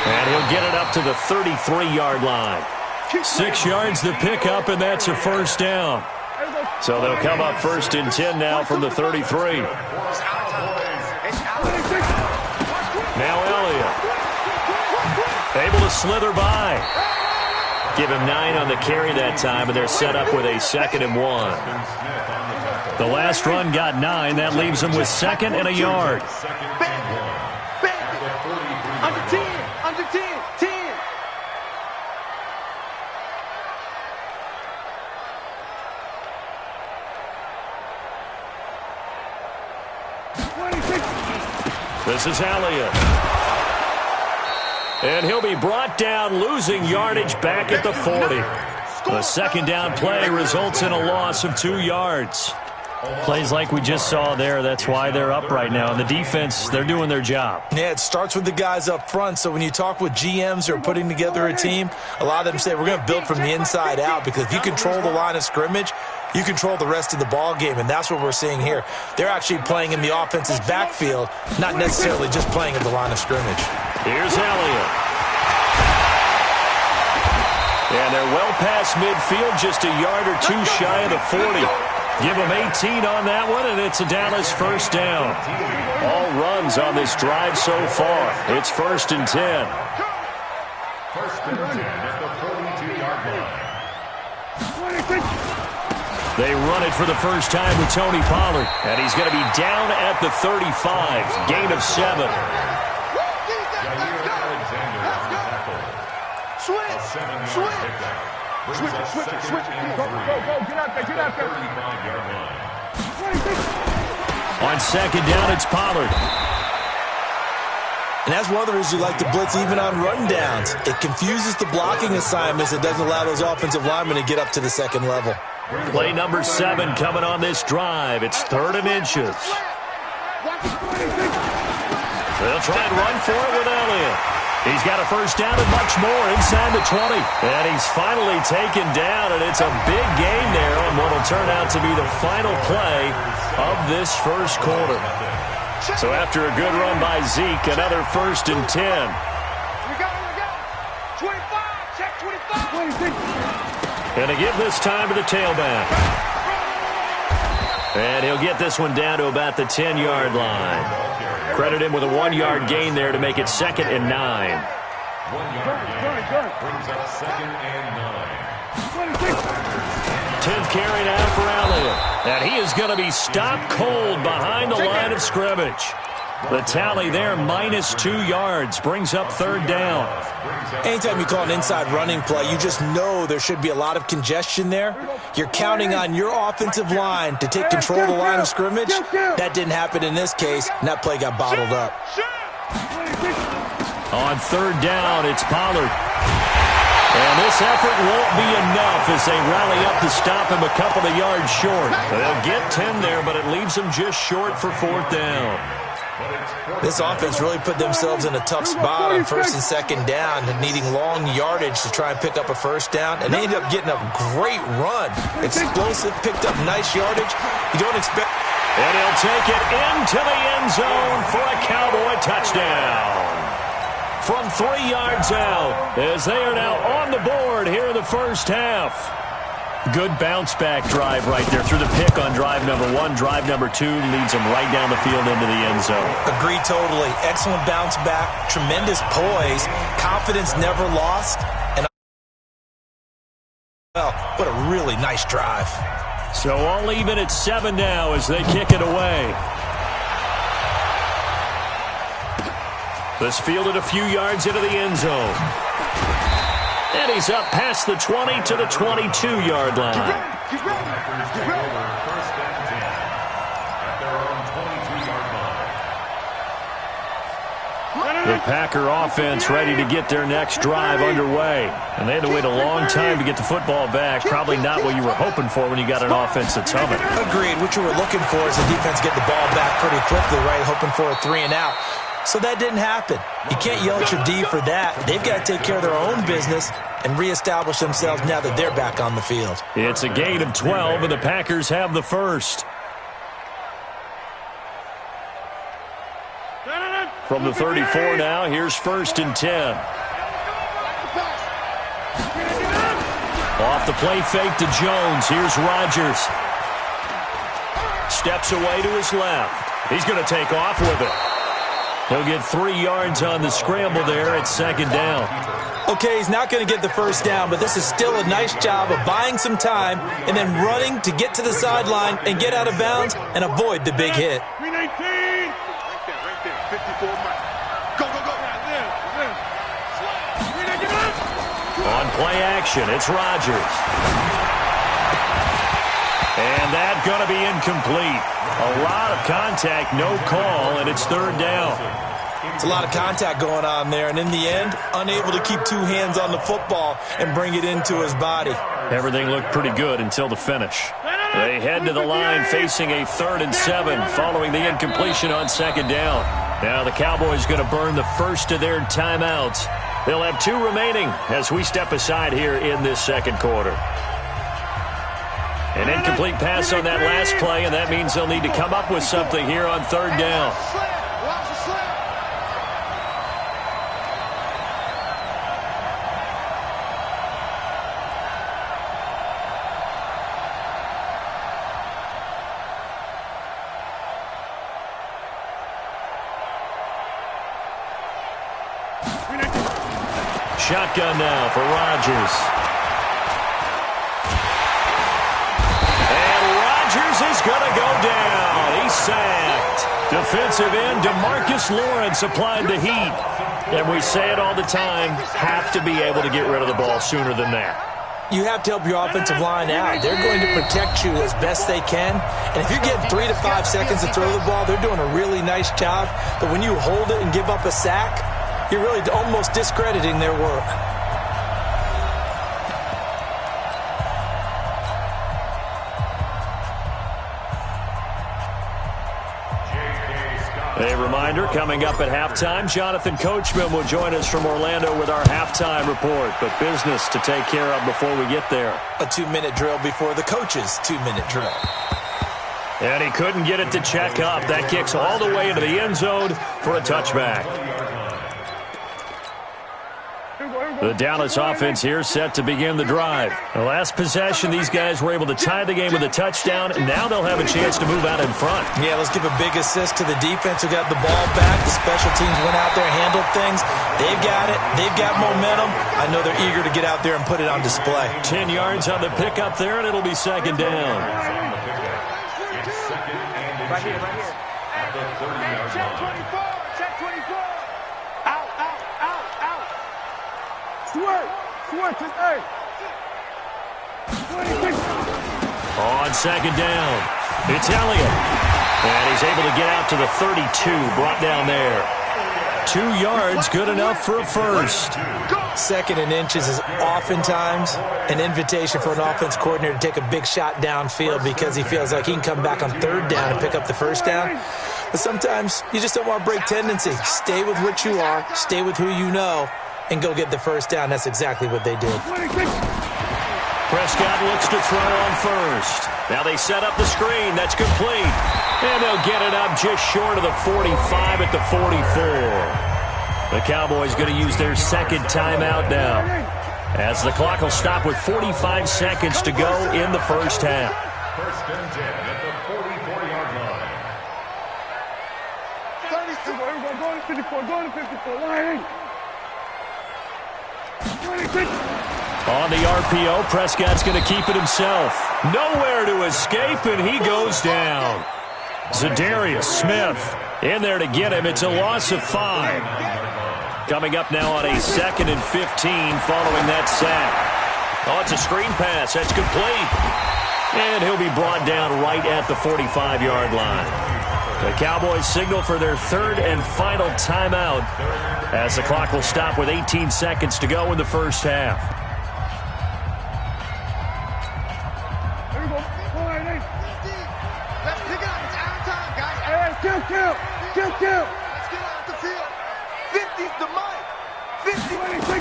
And he'll get it up to the 33-yard line. 6 yards the pickup, and that's a 1st down. So they'll come up 1st and 10 now from the 33. Now Elliott. Able to slither by. Give him 9 on the carry that time, and they're set up with a 2nd and 1. The last run got 9. That leaves them with 2nd and a yard. Under 10, under 10, 10. This is Elliott. And he'll be brought down, losing yardage back at the 40. The 2nd down play results in a loss of 2 yards. Plays like we just saw there, that's why they're up right now. And the defense, they're doing their job. Yeah, it starts with the guys up front. So when you talk with GMs who are putting together a team, a lot of them say we're going to build from the inside out, because if you control the line of scrimmage, you control the rest of the ball game, and that's what we're seeing here. They're actually playing in the offense's backfield, not necessarily just playing at the line of scrimmage. Here's Elliott. And they're well past midfield, just a yard or 2 shy of the 40. Give them 18 on that one, and it's a Dallas 1st down. All runs on this drive so far. It's 1st and 10. 1st and 10 at the 42-yard line. They run it for the first time with Tony Pollard, and he's going to be down at the 35. Gain of 7. Switch. Go, get out there, get out there. 35-yard line. On 2nd down, it's Pollard. And that's one of the reasons you like to blitz even on rundowns. It confuses the blocking assignments. It doesn't allow those offensive linemen to get up to the 2nd level. Play number 7 coming on this drive. It's 3rd and inches. They'll try and run for it with Elliott. He's got a 1st down and much more inside the 20. And he's finally taken down, and it's a big gain there on what will turn out to be the final play of this 1st quarter. So after a good run by Zeke, another 1st and 10. We got it. 25, check 25. And to give this time to the tailback. And he'll get this one down to about the 10-yard line. Credit him with a 1-yard gain there to make it 2nd and 9. 1-yard gain brings up 2nd and 9. 10th carry now for Elliott. And he is going to be stopped cold behind the line of scrimmage. The tally there, minus 2 yards, brings up 3rd down. Anytime you call an inside running play, you just know there should be a lot of congestion there. You're counting on your offensive line to take control of the line of scrimmage. That didn't happen in this case, and that play got bottled up. On 3rd down, it's Pollard. And this effort won't be enough as they rally up to stop him a couple of yards short. They'll get 10 there, but it leaves them just short for 4th down. This offense really put themselves in a tough spot on 1st and 2nd down, and needing long yardage to try and pick up a 1st down. And they ended up getting a great run. Explosive, picked up nice yardage. You don't expect And he'll take it into the end zone for a Cowboy touchdown. From 3 yards out, as they are now on the board here in the first half. Good bounce-back drive right there through the pick on drive number 1. Drive number 2 leads them right down the field into the end zone. Agree totally. Excellent bounce back, tremendous poise, confidence never lost, and well, what a really nice drive. So all even at 7 now as they kick it away. This fielded a few yards into the end zone. And he's up past the 20 to the 22-yard line. First and 10 at their own 22-yard line. The Packer offense ready to get their next drive underway. And they had to wait a long time to get the football back. Probably not what you were hoping for when you got an offense that's humming. Agreed. What you were looking for is the defense get the ball back pretty quickly, right? Hoping for a 3 and out. So that didn't happen. You can't yell at your D for that. They've got to take care of their own business and reestablish themselves now that they're back on the field. It's a gain of 12, and the Packers have the first. From the 34 now, here's 1st and 10. Off the play fake to Jones. Here's Rodgers. Steps away to his left. He's going to take off with it. He'll get 3 yards on the scramble there at 2nd down. Okay, he's not going to get the first down, but this is still a nice job of buying some time and then running to get to the sideline and get out of bounds and avoid the big hit. 319. Right there. 54 miles. Go, go, go. On play action, it's Rodgers. And that's going to be incomplete. A lot of contact, no call, and it's 3rd down. It's a lot of contact going on there, and in the end, unable to keep 2 hands on the football and bring it into his body. Everything looked pretty good until the finish. They head to the line facing a 3rd and 7 following the incompletion on 2nd down. Now the Cowboys going to burn the first of their timeouts. They'll have 2 remaining as we step aside here in this 2nd quarter. An incomplete pass on that last play, and that means they'll need to come up with something here on 3rd down. Shotgun now for Rodgers. Is going to go down. He's sacked. Defensive end DeMarcus Lawrence applied the heat. And we say it all the time, have to be able to get rid of the ball sooner than that. You have to help your offensive line out. They're going to protect you as best they can. And if you're getting 3 to 5 seconds to throw the ball, they're doing a really nice job. But when you hold it and give up a sack, you're really almost discrediting their work. A reminder, coming up at halftime, Jonathan Coachman will join us from Orlando with our halftime report. But business to take care of before we get there. A 2-minute drill before the coach's 2-minute drill. And he couldn't get it to check up. That kicks all the way into the end zone for a touchback. The Dallas offense here set to begin the drive. The last possession, these guys were able to tie the game with a touchdown, and now they'll have a chance to move out in front. Yeah, let's give a big assist to the defense who got the ball back. The special teams went out there and handled things. They've got it. They've got momentum. I know they're eager to get out there and put it on display. 10 yards on the pickup there, and it'll be 2nd down. It's 2nd and inches at the 30-yard line. Check 24. Out. Switch, hey. On 2nd down, it's Elliott. And he's able to get out to the 32, brought down there. 2 yards, good enough for a first. 2nd and inches is oftentimes an invitation for an offense coordinator to take a big shot downfield because he feels like he can come back on 3rd down and pick up the first down. But sometimes you just don't want to break tendency. Stay with what you are, stay with who you know, and go get the first down. That's exactly what they did. Prescott looks to throw on first. Now they set up the screen. That's complete. And they'll get it up just short of the 45 at the 44. The Cowboys going to use their second timeout now, as the clock will stop with 45 seconds to go in the first half. First and 10 at the 44-yard line. 54, go to 54, line 26. On the RPO, Prescott's going to keep it himself. Nowhere to escape, and he goes down. Zadarius Smith in there to get him. It's a loss of 5. Coming up now on a 2nd and 15 following that sack. Oh, it's a screen pass. That's complete. And he'll be brought down right at the 45-yard line. The Cowboys signal for their third and final timeout, as the clock will stop with 18 seconds to go in the first half. Here we go. Line 8. Let's pick it up. It's out of time, guys. Hey, kill. Let's get off the field. 50's the mark. 50. 26.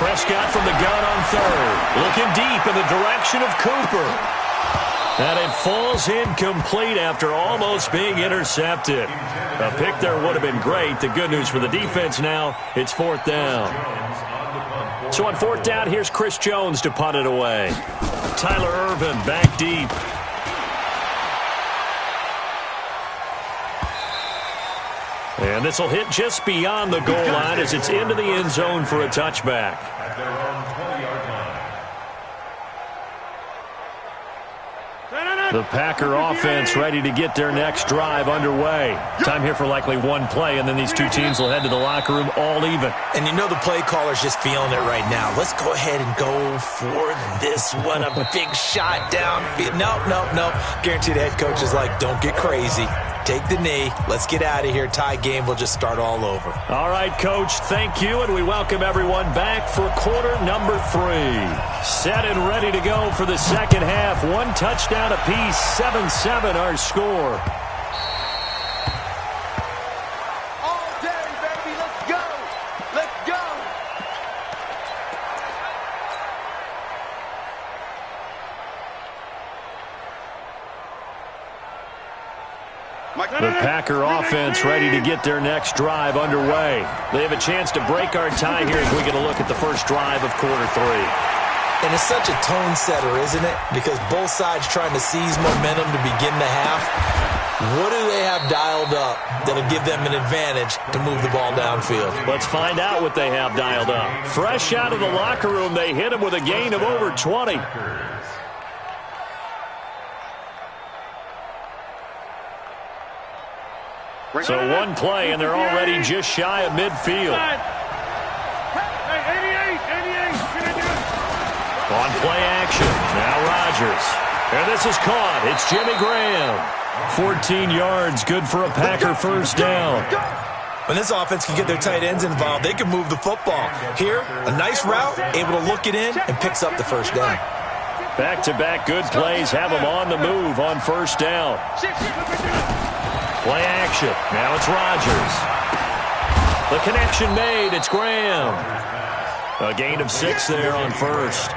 Prescott from the gun on third, looking deep in the direction of Cooper. And it falls incomplete after almost being intercepted. A pick there would have been great. The good news for the defense now, it's 4th down. So on 4th down, here's Chris Jones to punt it away. Tyler Ervin back deep. And this will hit just beyond the goal line as it's into the end zone for a touchback. At their own 20-yard line. The Packer offense ready to get their next drive underway. Time here for likely one play, and then these two teams will head to the locker room all even. And you know the play caller's just feeling it right now. Let's go ahead and go for this one. A big shot down. Nope. Guaranteed the head coach is like, don't get crazy. Take the knee. Let's get out of here. Tie game. We'll just start all over. All right, Coach. Thank you, and we welcome everyone back for quarter number 3. Set and ready to go for the second half. One touchdown apiece. 7-7 our score. All day, baby. Let's go. Let's go. The Packer offense ready to get their next drive underway. They have a chance to break our tie here as we get a look at the first drive of quarter 3. And it's such a tone setter, isn't it? Because both sides trying to seize momentum to begin the half. What do they have dialed up that'll give them an advantage to move the ball downfield? Let's find out what they have dialed up. Fresh out of the locker room, they hit him with a gain of over 20. So one play, and they're already just shy of midfield. Hey, 88. On play action, now Rodgers. And this is caught. It's Jimmy Graham. 14 yards, good for a Packer first down. When this offense can get their tight ends involved, they can move the football. Here, a nice route, able to look it in, and picks up the first down. Back-to-back good plays have them on the move on first down. Play action. Now it's Rodgers. The connection made. It's Graham. A gain of 6 there on first.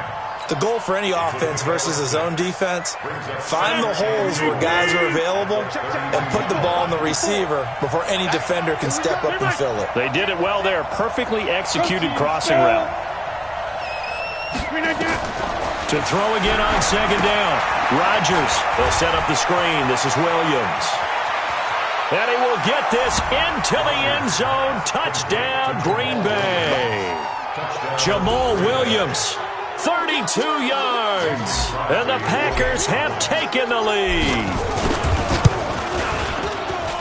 The goal for any offense versus a zone defense, find the holes where guys are available and put the ball on the receiver before any defender can step up and fill it. They did it well there. Perfectly executed crossing route. To throw again on second down. Rodgers. They'll set up the screen. This is Williams. And he will get this into the end zone. Touchdown, Green Bay. Jamal Williams, 32 yards. And the Packers have taken the lead.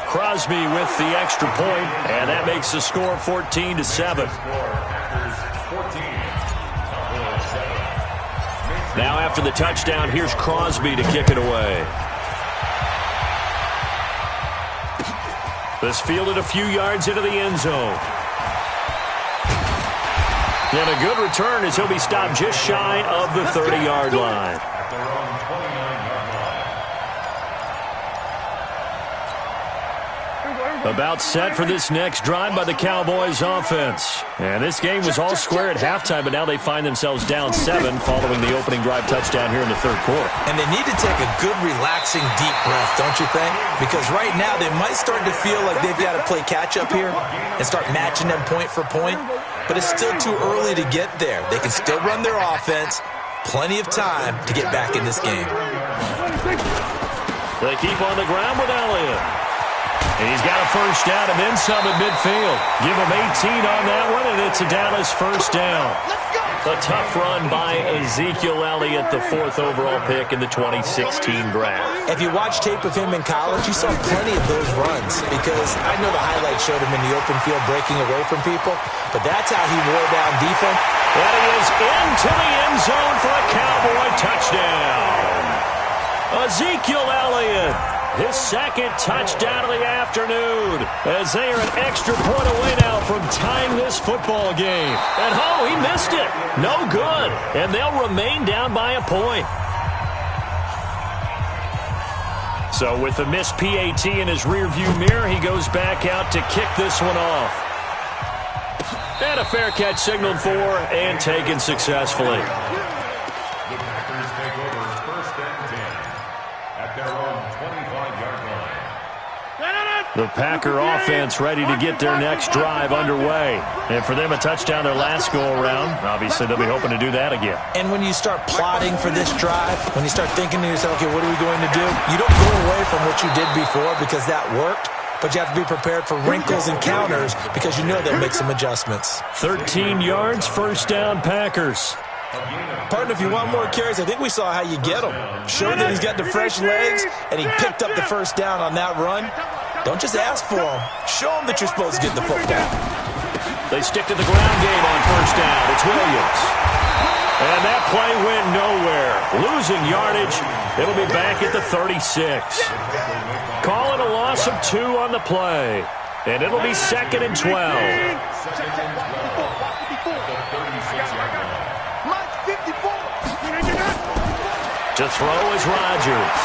Crosby with the extra point, and that makes the score 14-7. Now after the touchdown, here's Crosby to kick it away. This fielded a few yards into the end zone. And a good return as he'll be stopped just shy of the 30-yard line. At their own 29-yard line. About set for this next drive by the Cowboys offense. And this game was all square at halftime, but now they find themselves down 7 following the opening drive touchdown here in the third quarter. And they need to take a good, relaxing, deep breath, don't you think? Because right now they might start to feel like they've got to play catch-up here and start matching them point for point. But it's still too early to get there. They can still run their offense. Plenty of time to get back in this game. They keep on the ground with Elliott. And he's got a first down and then some at midfield. Give him 18 on that one, and it's a Dallas first down. A tough run by Ezekiel Elliott, the 4th overall pick in the 2016 draft. If you watch tape of him in college, you saw plenty of those runs because I know the highlights showed him in the open field breaking away from people, but that's how he wore down defense. And he is into the end zone for a Cowboy touchdown. Ezekiel Elliott, his 2nd touchdown of the afternoon, as they are an extra point away now from tying this football game. And he missed it. No good. And they'll remain down by a point. So with the missed PAT in his rearview mirror, he goes back out to kick this one off. And a fair catch signaled for and taken successfully. The Packers take over 1st and 10 at their own 25-yard line. The Packer offense ready to get their next drive underway. And for them, a touchdown their last go-around. Obviously, they'll be hoping to do that again. And when you start plotting for this drive, when you start thinking to yourself, okay, what are we going to do? You don't go away from what you did before because that worked. But you have to be prepared for wrinkles and counters because you know they'll make some adjustments. 13 yards, first down, Packers. Partner, if you want more carries, I think we saw how you get them. Showed that he's got the fresh legs, and he picked up the first down on that run. Don't just ask for them. Show them that you're supposed to get the football. They stick to the ground game on first down. It's Williams. And that play went nowhere. Losing yardage. It'll be back at the 36. Call it a loss of 2 on the play. And it'll be 2nd and 12. To throw is Rodgers.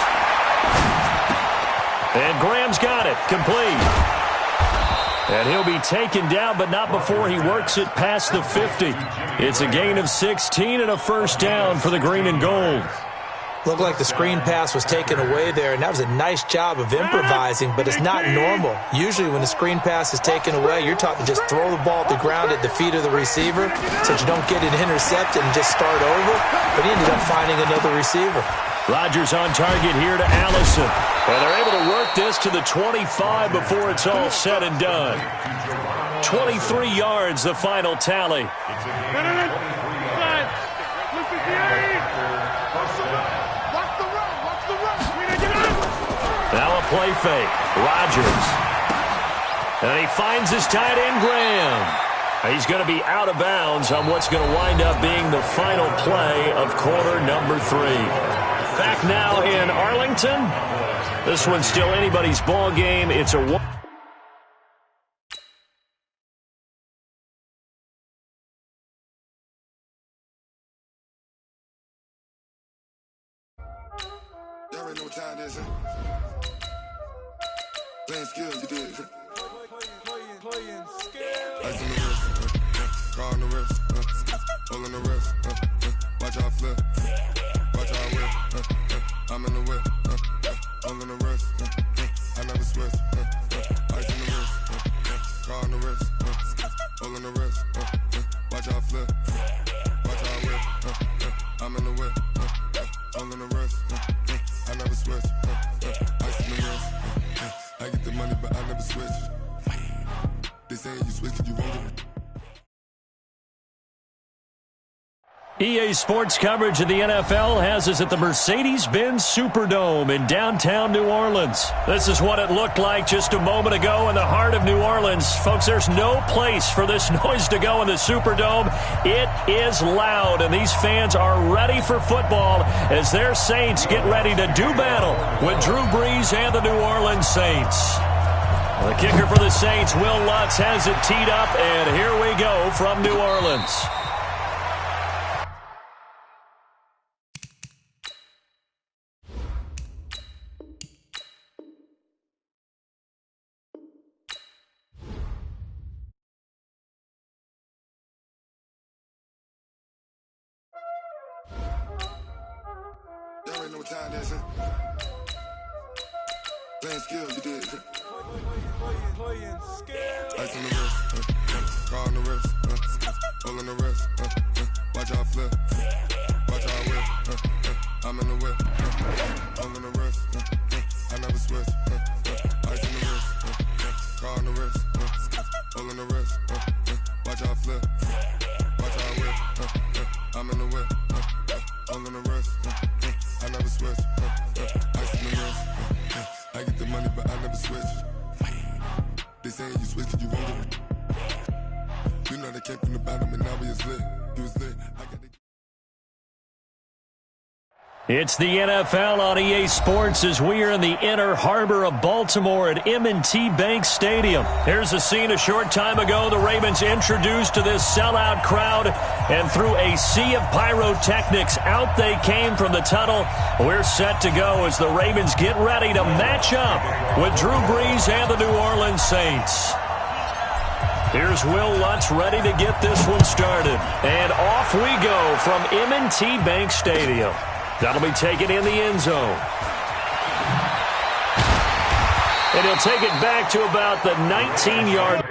And Graham's got it. Complete. And he'll be taken down, but not before he works it past the 50. It's a gain of 16 and a first down for the green and gold. Looked like the screen pass was taken away there, and that was a nice job of improvising, but it's not normal. Usually when the screen pass is taken away, you're taught to just throw the ball at the ground at the feet of the receiver so that you don't get it intercepted and just start over, but he ended up finding another receiver. Rodgers on target here to Allison. And they're able to work this to the 25 before it's all said and done. 23 yards, the final tally. Now a play fake. Rodgers. And he finds his tight end, Graham. He's going to be out of bounds on what's going to wind up being the final play of quarter number 3. Back now in Arlington. This one's still anybody's ball game. It's a one. Y'all already know what time it is, huh? Playing skills, you did. Playing skills. Ice on the wrist, car on the wrist, hole in the wrist, watch out flip, watch out whip, I'm in the whip, hole in the wrist, I never switch, ice on the wrist, car on the wrist, hole in the wrist, watch out flip, watch out whip, I'm in the whip, hole in the wrist, I never switch, ice on the wrist, I get the money but I never switch. They saying you switch, you won't get it. EA Sports coverage of the NFL has us at the Mercedes-Benz Superdome in downtown New Orleans. This is what it looked like just a moment ago in the heart of New Orleans. Folks, there's no place for this noise to go in the Superdome. It is loud, and these fans are ready for football as their Saints get ready to do battle with Drew Brees and the New Orleans Saints. The kicker for the Saints, Will Lutz, has it teed up, and here we go from New Orleans. know what time that is, huh? Playing skills, you did. Playing skills. Ice on the wrist, car on the wrist, hole on the wrist, watch out flip, watch out whip, I'm in the whip, hole on the wrist, I never switch, ice on the wrist, car on the wrist, hole on the wrist, watch out flip, watch out whip, I'm in the whip, hole on the wrist, I never switch, ice on the wrist, I get the money but I never switch. They saying you switch it, you won't do it. You know they came from the bottom and now we is lit. You was lit. I got the... It's the NFL on EA Sports as we are in the inner harbor of Baltimore at M&T Bank Stadium. Here's a scene a short time ago. The Ravens introduced to this sellout crowd, and through a sea of pyrotechnics, out they came from the tunnel. We're set to go as the Ravens get ready to match up with Drew Brees and the New Orleans Saints. Here's Will Lutz ready to get this one started. And off we go from M&T Bank Stadium. That'll be taken in the end zone. And he'll take it back to about the 19-yard.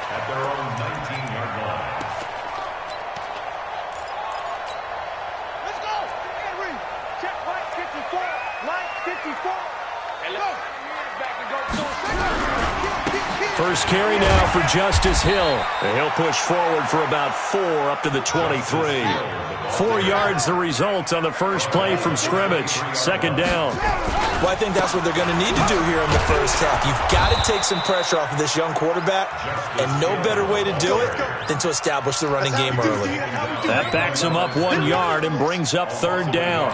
At their own 19-yard line. Let's go. Henry. Check right 54. Right 54. And let's back and go. First carry now for Justice Hill. And he'll push forward for about 4 up to the 23. 4 yards the result on the first play from scrimmage. Second down. Well, I think that's what they're going to need to do here in the first half. You've got to take some pressure off of this young quarterback, and no better way to do it than to establish the running game early. That backs him up 1 yard and brings up third down.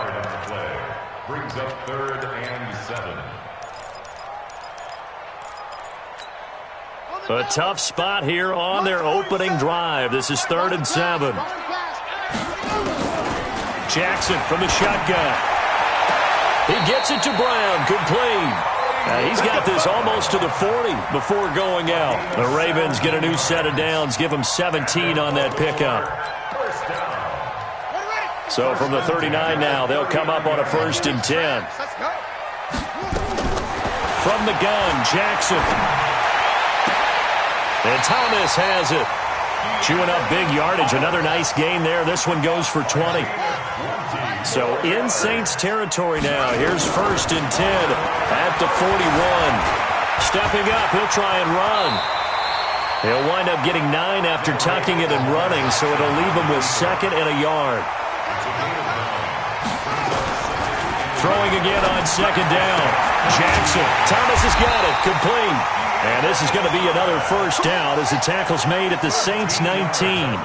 Brings up 3rd and 7. A tough spot here on their opening drive. This is 3rd and 7. Jackson from the shotgun. He gets it to Brown. Complete. He's got this almost to the 40 before going out. The Ravens get a new set of downs. Give them 17 on that pickup. So from the 39 now, they'll come up on a 1st and 10. From the gun, Jackson. And Thomas has it. Chewing up big yardage. Another nice gain there. This one goes for 20. So in Saints territory now. Here's 1st and 10 at the 41. Stepping up, he'll try and run. He'll wind up getting 9 after tucking it and running, so it'll leave him with 2nd and a yard. Throwing again on 2nd down. Jackson. Thomas has got it. Complete. And this is going to be another 1st down as the tackle's made at the Saints 19.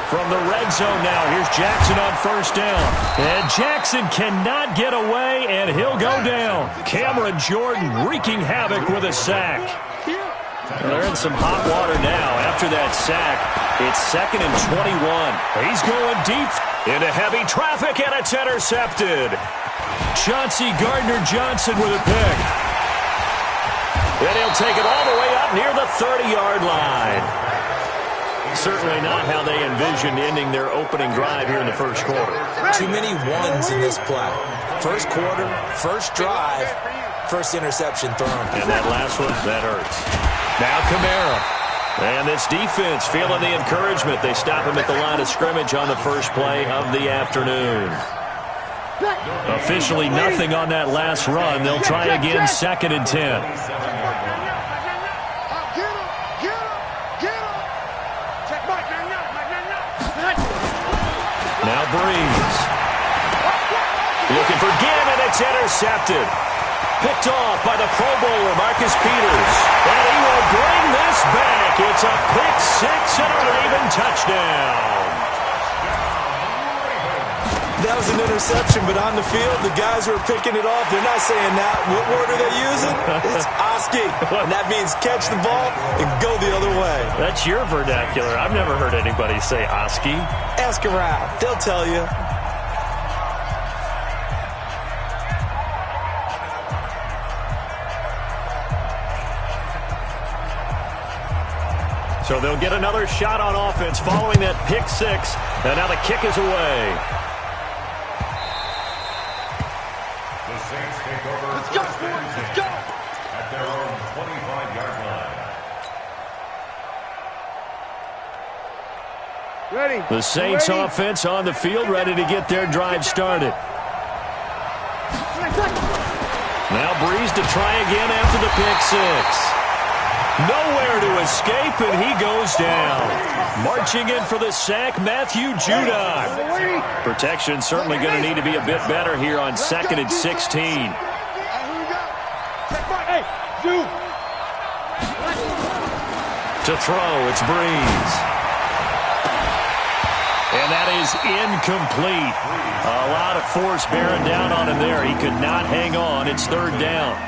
From the red zone now, here's Jackson on 1st down. And Jackson cannot get away, and he'll go down. Cameron Jordan wreaking havoc with a sack. They're in some hot water now after that sack. It's 2nd and 21. He's going deep into heavy traffic, and it's intercepted. Chauncey Gardner-Johnson with a pick. And he'll take it all the way up near the 30-yard line. Certainly not how they envisioned ending their opening drive here in the first quarter. Too many ones in this play. First quarter, first drive, first interception thrown. And that last one, that hurts. Now Kamara. And this defense feeling the encouragement. They stop him at the line of scrimmage on the first play of the afternoon. Officially nothing on that last run. They'll try again 2nd and 10. Now Brees. Looking for Ginn, and it's intercepted. Picked off by the Pro Bowler, Marcus Peters. And he will bring this back. It's a pick 6 and a Raven touchdown. That was an interception, but on the field, the guys who are picking it off, they're not saying that. What word are they using? It's Oski. And that means catch the ball and go the other way. That's your vernacular. I've never heard anybody say Oski. Ask around. They'll tell you. So they'll get another shot on offense following that pick six. And now the kick is away. The Saints take over. Let's go, boys. Let's go. At their own 25-yard line. Ready. The Saints Ready. offense on the field, ready to get their drive started. Now Breeze to try again after the pick six. Nowhere to escape, and he goes down. Marching in for the sack, Matthew Judon. Protection certainly going to need to be a bit better here on 2nd and 16. To throw, it's Breeze. And that is incomplete. A lot of force bearing down on him there. He could not hang on. It's 3rd down.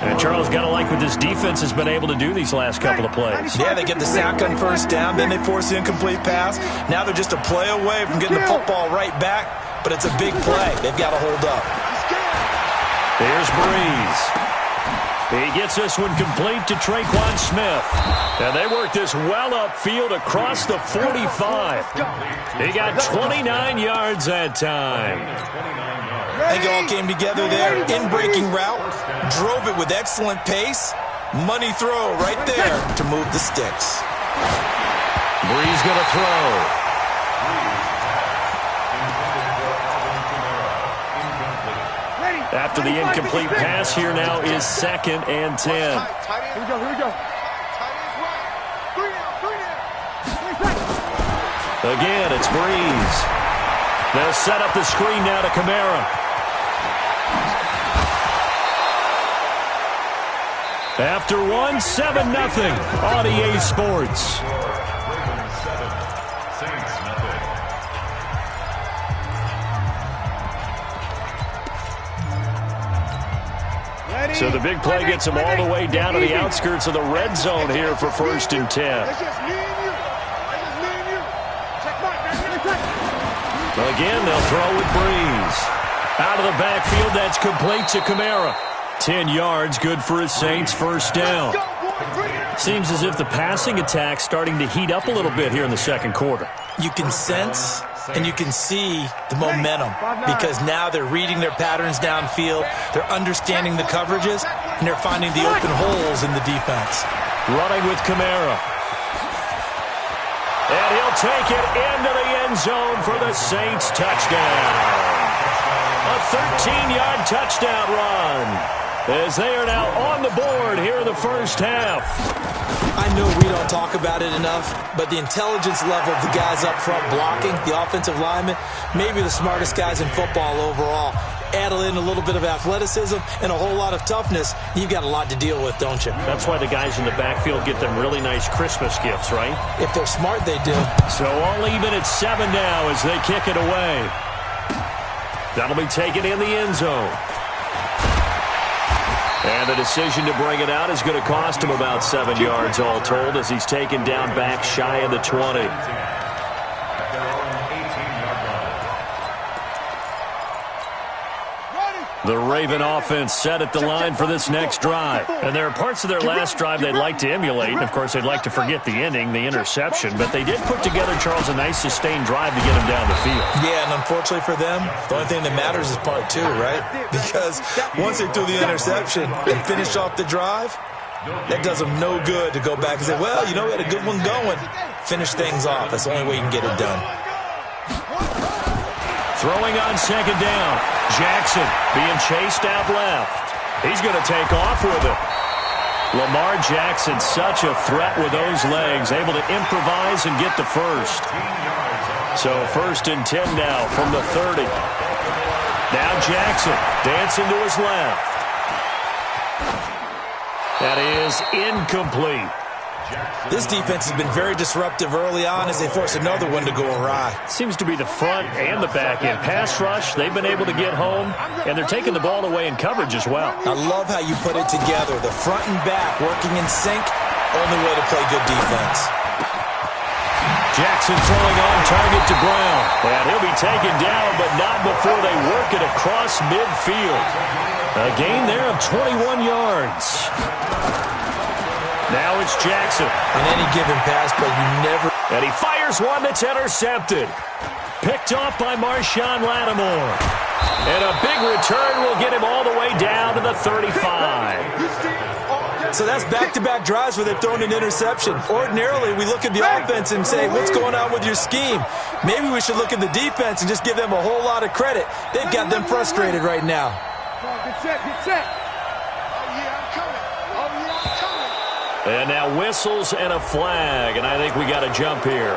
And Charles, got to like what this defense has been able to do these last couple of plays. Yeah, they get the sack on 1st down, then they force the incomplete pass. Now they're just a play away from getting the football right back, but it's a big play. They've got to hold up. Here's Breeze. He gets this one complete to Traquan Smith. And they work this well upfield across the 45. He got 29 yards that time. I think it all came together there. In-breaking route, drove it with excellent pace. Money throw right there to move the sticks. Breeze going to throw. After the incomplete pass, here now is 2nd and 10. Here we go, here we go. Again, it's Breeze. They'll set up the screen now to Kamara. After one, 7-0 on EA Sports. So the big play gets them all the way down to the outskirts of the red zone here for 1st and 10. Again, they'll throw with Breeze. Out of the backfield, that's complete to Kamara. 10 yards, good for his Saints, 1st down. Seems as if the passing attack's starting to heat up a little bit here in the 2nd quarter. You can sense and you can see the momentum because now they're reading their patterns downfield, they're understanding the coverages, and they're finding the open holes in the defense. Running with Kamara. And he'll take it into the end zone for the Saints touchdown. A 13-yard touchdown run. As they are now on the board here in the 1st half. I know we don't talk about it enough, but the intelligence level of the guys up front blocking, the offensive linemen, maybe the smartest guys in football overall. Add in a little bit of athleticism and a whole lot of toughness, you've got a lot to deal with, don't you? That's why the guys in the backfield get them really nice Christmas gifts, right? If they're smart, they do. So all even at 7 now as they kick it away. That'll be taken in the end zone. And the decision to bring it out is going to cost him about 7 yards all told as he's taken down back shy of the 20. The Raven offense set at the line for this next drive. And there are parts of their last drive they'd like to emulate. And, of course, they'd like to forget the ending, the interception. But they did put together, Charles, a nice sustained drive to get him down the field. Yeah, and unfortunately for them, the only thing that matters is part 2, right? Because once they threw the interception and finished off the drive, that does them no good to go back and say, well, you know, we had a good one going. Finish things off. That's the only way you can get it done. Throwing on 2nd down. Jackson being chased out left. He's going to take off with it. Lamar Jackson, such a threat with those legs, able to improvise and get the first. So 1st and 10 now from the 30. Now Jackson dancing to his left. That is incomplete. This defense has been very disruptive early on as they force another one to go awry. Seems to be the front and the back end. Pass rush, they've been able to get home, and they're taking the ball away in coverage as well. I love how you put it together. The front and back working in sync, only way to play good defense. Jackson throwing on target to Brown. And he'll be taken down, but not before they work it across midfield. A gain there of 21 yards. Now it's Jackson. In any given pass, but you never... And he fires one that's intercepted. Picked off by Marshawn Lattimore. And a big return will get him all the way down to the 35. So that's back-to-back drives where they've thrown an interception. Ordinarily, we look at the offense and say, what's going on with your scheme? Maybe we should look at the defense and just give them a whole lot of credit. They've got them frustrated right now. Get set, get set. Oh, yeah, I'm coming. Oh, yeah, I'm coming. And now whistles and a flag, and I think we got a jump here.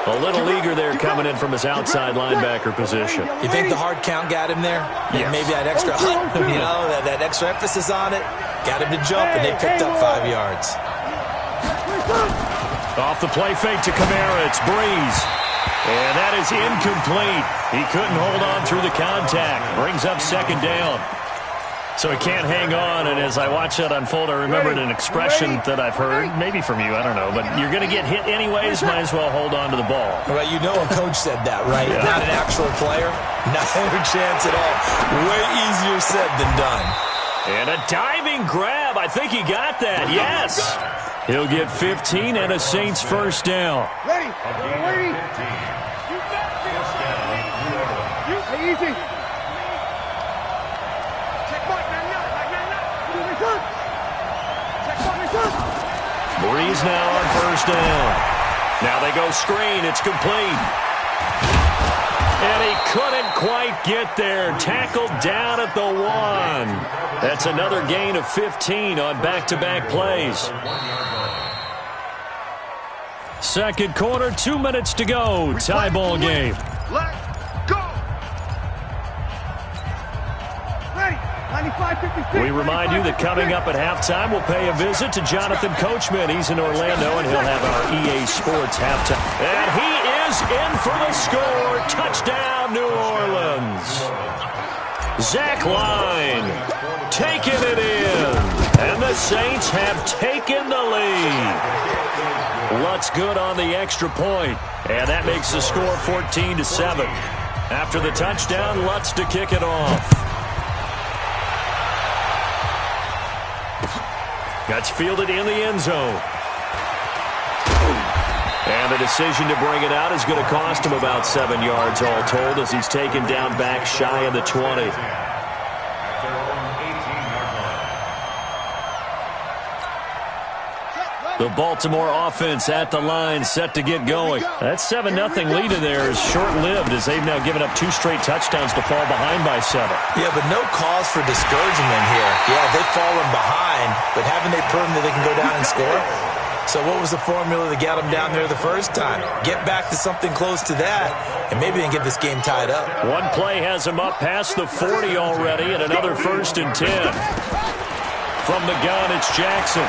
A little eager there coming in from his outside linebacker position. You think the hard count got him there? Yes. Maybe that extra, that extra emphasis on it got him to jump, and they picked up 5 yards. Off the play fake to Kamara, it's Breeze. And that is incomplete. He couldn't hold on through the contact. Brings up second down. So he can't hang on, and as I watch that unfold, I remembered an expression that I've heard, maybe from you, I don't know, but you're going to get hit anyways, might as well hold on to the ball. Well, you know a coach said that, right? Yeah. Not an actual player. Not a chance at all. Way easier said than done. And a diving grab. I think he got that, yes. He'll get 15 and a Saints first down. Ready. Ready. Easy. Breeze now on first down. Now they go screen. It's complete. And he couldn't quite get there. Tackled down at the 1. That's another gain of 15 on back-to-back plays. Second quarter, 2 minutes to go. Tie ball game. Let's go. Ready. 95-56. We remind you that coming up at halftime, we'll pay a visit to Jonathan Coachman. He's in Orlando, and he'll have our EA Sports halftime. And he is in for the score. Touchdown, New Orleans. Zach Line taking it in. And the Saints have taken the lead. Lutz good on the extra point. And that makes the score 14-7. After the touchdown, Lutz to kick it off. That's fielded in the end zone. And the decision to bring it out is going to cost him about 7 yards all told as he's taken down back shy of the 20. The Baltimore offense at the line set to get going. That 7-0 lead in there is short-lived as they've now given up 2 straight touchdowns to fall behind by 7. Yeah, but no cause for discouragement here. Yeah, they've fallen behind, but haven't they proven that they can go down and score? So what was the formula that got them down there the first time? Get back to something close to that, and maybe they can get this game tied up. One play has them up past the 40 already, and another 1st and 10. From the gun, it's Jackson.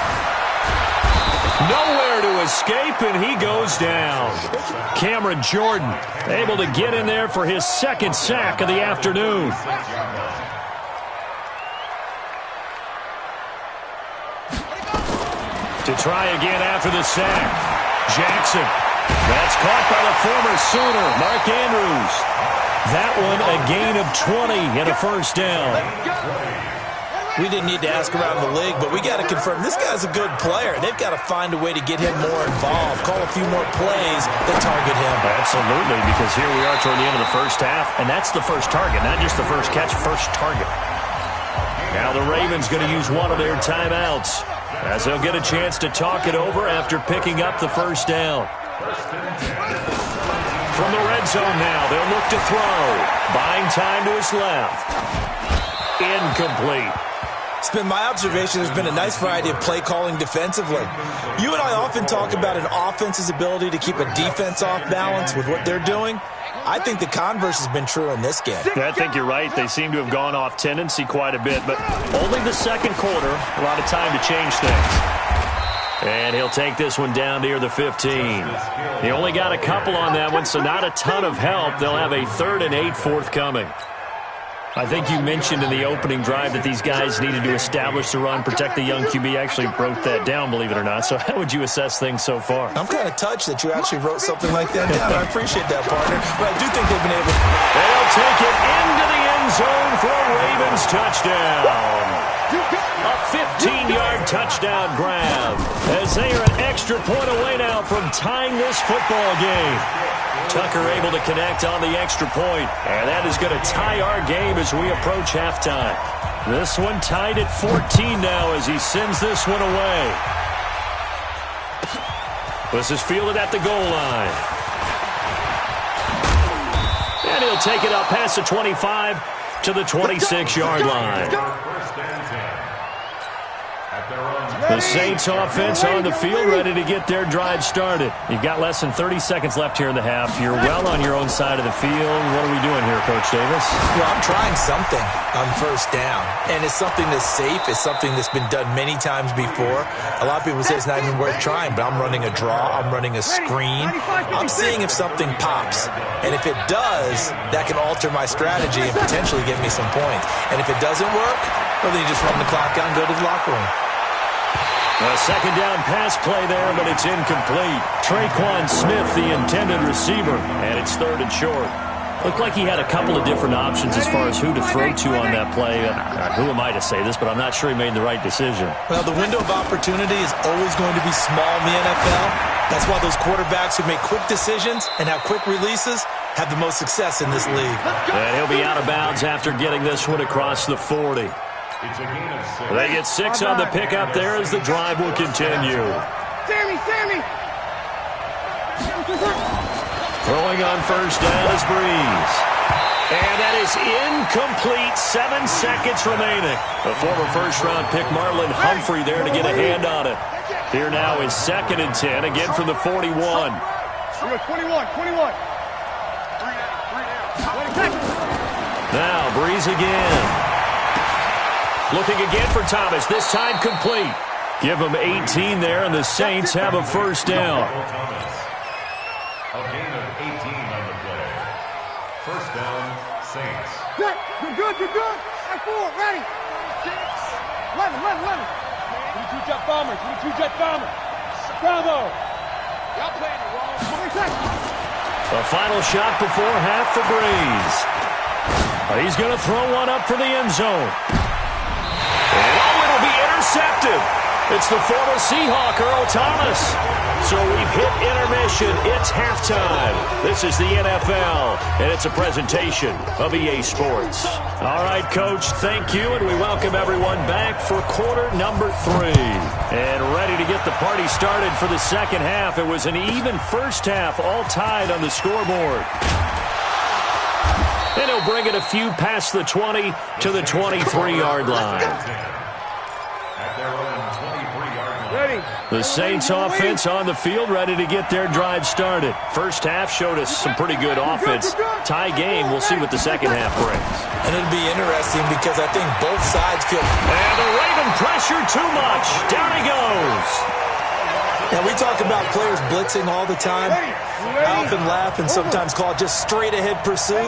Nowhere to escape, and he goes down. Cameron Jordan able to get in there for his 2nd sack of the afternoon. To try again after the sack. Jackson. That's caught by the former Sooner, Mark Andrews. That one a gain of 20 and a 1st down. We didn't need to ask around the league, but we got to confirm this guy's a good player. They've got to find a way to get him more involved, call a few more plays that target him. Absolutely, because here we are toward the end of the first half, and that's the first target, not just the first catch, first target. Now the Ravens going to use one of their timeouts as they'll get a chance to talk it over after picking up the 1st down. From the red zone now, they'll look to throw. Buying time to his left. Incomplete. It's been my observation there's been a nice variety of play calling defensively. You and I often talk about an offense's ability to keep a defense off balance with what they're doing. I think the converse has been true in this game. I think you're right. They seem to have gone off tendency quite a bit, but only the second quarter, a lot of time to change things. And he'll take this one down near the 15. He only got a couple on that one, so not a ton of help. They'll have a 3rd and 8 forthcoming. I think you mentioned in the opening drive that these guys needed to establish the run, protect the young QB. I actually wrote that down, believe it or not. So how would you assess things so far? I'm kind of touched that you actually wrote something like that down. I appreciate that, partner. But I do think they've been able to... They'll take it into the end zone for a Ravens touchdown. A 15-yard touchdown grab as they are an extra point away now from tying this football game. Tucker able to connect on the extra point, and that is going to tie our game as we approach halftime. This one tied at 14 now as he sends this one away. This is fielded at the goal line. And he'll take it up past the 25 to the 26-yard line. The Saints offense on the field, ready to get their drive started. You've got less than 30 seconds left here in the half. You're well on your own side of the field. What are we doing here, Coach Davis? Well, I'm trying something on first down, and it's something that's safe. It's something that's been done many times before. A lot of people say it's not even worth trying, but I'm running a draw. I'm running a screen. I'm seeing if something pops, and if it does, that can alter my strategy and potentially get me some points. And if it doesn't work, well, then you just run the clock out and go to the locker room. A second down pass play there, but it's incomplete. Traquan Smith, the intended receiver, and it's 3rd and short. Looked like he had a couple of different options as far as who to throw to on that play. Who am I to say this, but I'm not sure he made the right decision. Well, the window of opportunity is always going to be small in the NFL. That's why those quarterbacks who make quick decisions and have quick releases have the most success in this league. And he'll be out of bounds after getting this one across the 40. They get 6 on the pickup there as the drive will continue. Sammy! Throwing on first down is Breeze. And that is incomplete. 7 seconds remaining. The former first-round pick Marlon Humphrey there to get a hand on it. Here now is 2nd and 10, again from the 41. 21. Now Breeze again. Looking again for Thomas, this time complete. Give him 18 there, and the Saints have a first down. A gain of 18 on the play. First down, Saints. Good. You're good. Right forward, ready. 11. 22-jet bomber. Bravo. Y'all playing it wrong. The final shot before half for Breeze. He's going to throw one up for the end zone. And it'll be intercepted. It's the former Seahawk, Earl Thomas. So we've hit intermission. It's halftime. This is the NFL, and it's a presentation of EA Sports. All right, Coach, thank you, and we welcome everyone back for quarter number 3. And ready to get the party started for the second half. It was an even first half, all tied on the scoreboard. And he'll bring it a few past the 20 to the 23-yard line. The Saints offense on the field, ready to get their drive started. First half showed us some pretty good offense. Tie game, we'll see what the second half brings. And it'll be interesting because I think both sides feel... And the Raven pressure too much. Down he goes. Now, we talk about players blitzing all the time. I often laugh and sometimes call it just straight-ahead pursuit.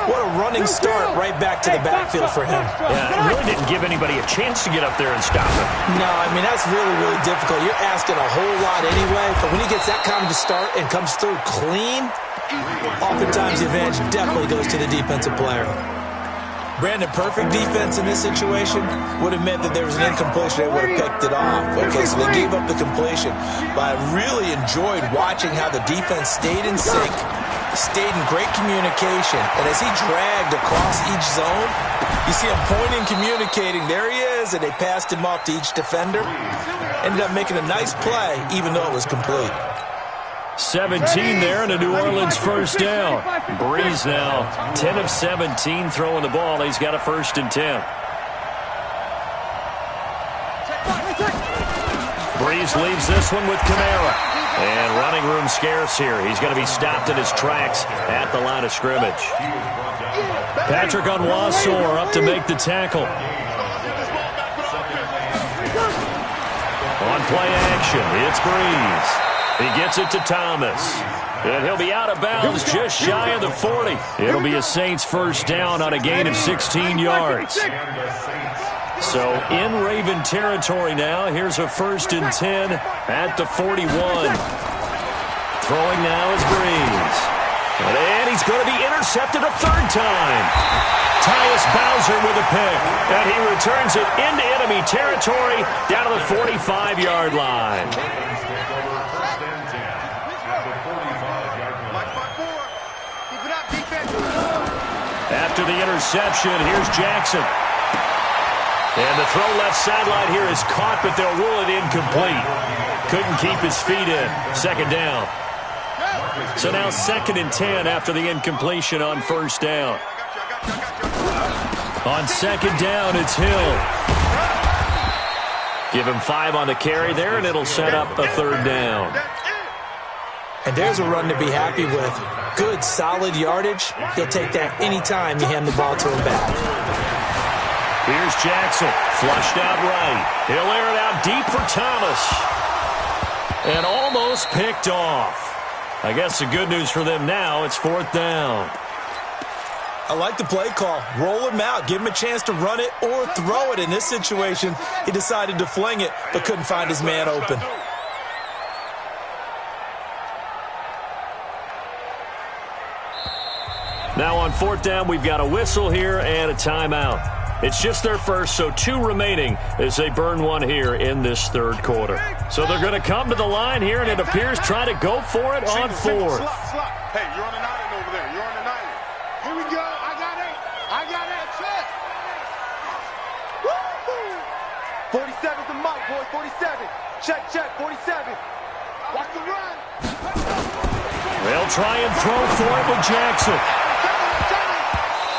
What a running start right back to the backfield for him. Yeah, it really didn't give anybody a chance to get up there and stop him. No, I mean, that's really, really difficult. You're asking a whole lot anyway, but when he gets that kind of a start and comes through clean, oftentimes the advantage definitely goes to the defensive player. Brandon, perfect defense in this situation would have meant that there was an incompletion. They would have picked it off. Okay, so they gave up the completion. But I really enjoyed watching how the defense stayed in sync, stayed in great communication. And as he dragged across each zone, you see him pointing, communicating. There he is, and they passed him off to each defender. Ended up making a nice play, even though it was complete. 17 there and a New Orleans first down. Breeze now 10 of 17 throwing the ball. He's got a 1st and 10. Breeze leaves this one with Kamara. And running room scarce here. He's going to be stopped in his tracks at the line of scrimmage. Patrick Onwuasor up to make the tackle. On play action, it's Breeze. He gets it to Thomas. And he'll be out of bounds just shy of the 40. It'll be a Saints first down on a gain of 16 yards. So in Raven territory now. Here's a 1st and 10 at the 41. Throwing now is Breeze. And he's going to be intercepted a 3rd time. Tyus Bowser with a pick. And he returns it into enemy territory down to the 45-yard line. After the interception, here's Jackson. And the throw left sideline here is caught, but they'll rule it incomplete. Couldn't keep his feet in. 2nd down. So now 2nd and 10 after the incompletion on 1st down. On 2nd down, it's Hill. Give him 5 on the carry there, and it'll set up a 3rd down. And there's a run to be happy with. Good, solid yardage. He'll take that anytime you hand the ball to him back. Here's Jackson, flushed out right. He'll air it out deep for Thomas. And almost picked off. I guess the good news for them now, it's 4th down. I like the play call. Roll him out. Give him a chance to run it or throw it. In this situation, he decided to fling it, but couldn't find his man open. Now on 4th down, we've got a whistle here and a timeout. It's just their first, so 2 remaining as they burn 1 here in this 3rd quarter. So they're going to come to the line here, and it appears try to go for it on 4th. Hey, you're on an island over there. You're on an island. Here we go. I got it. I got it. Check. Woo! 47's the mic, boy. 47. Check, 47. Watch the run. They'll try and throw for it with Jackson.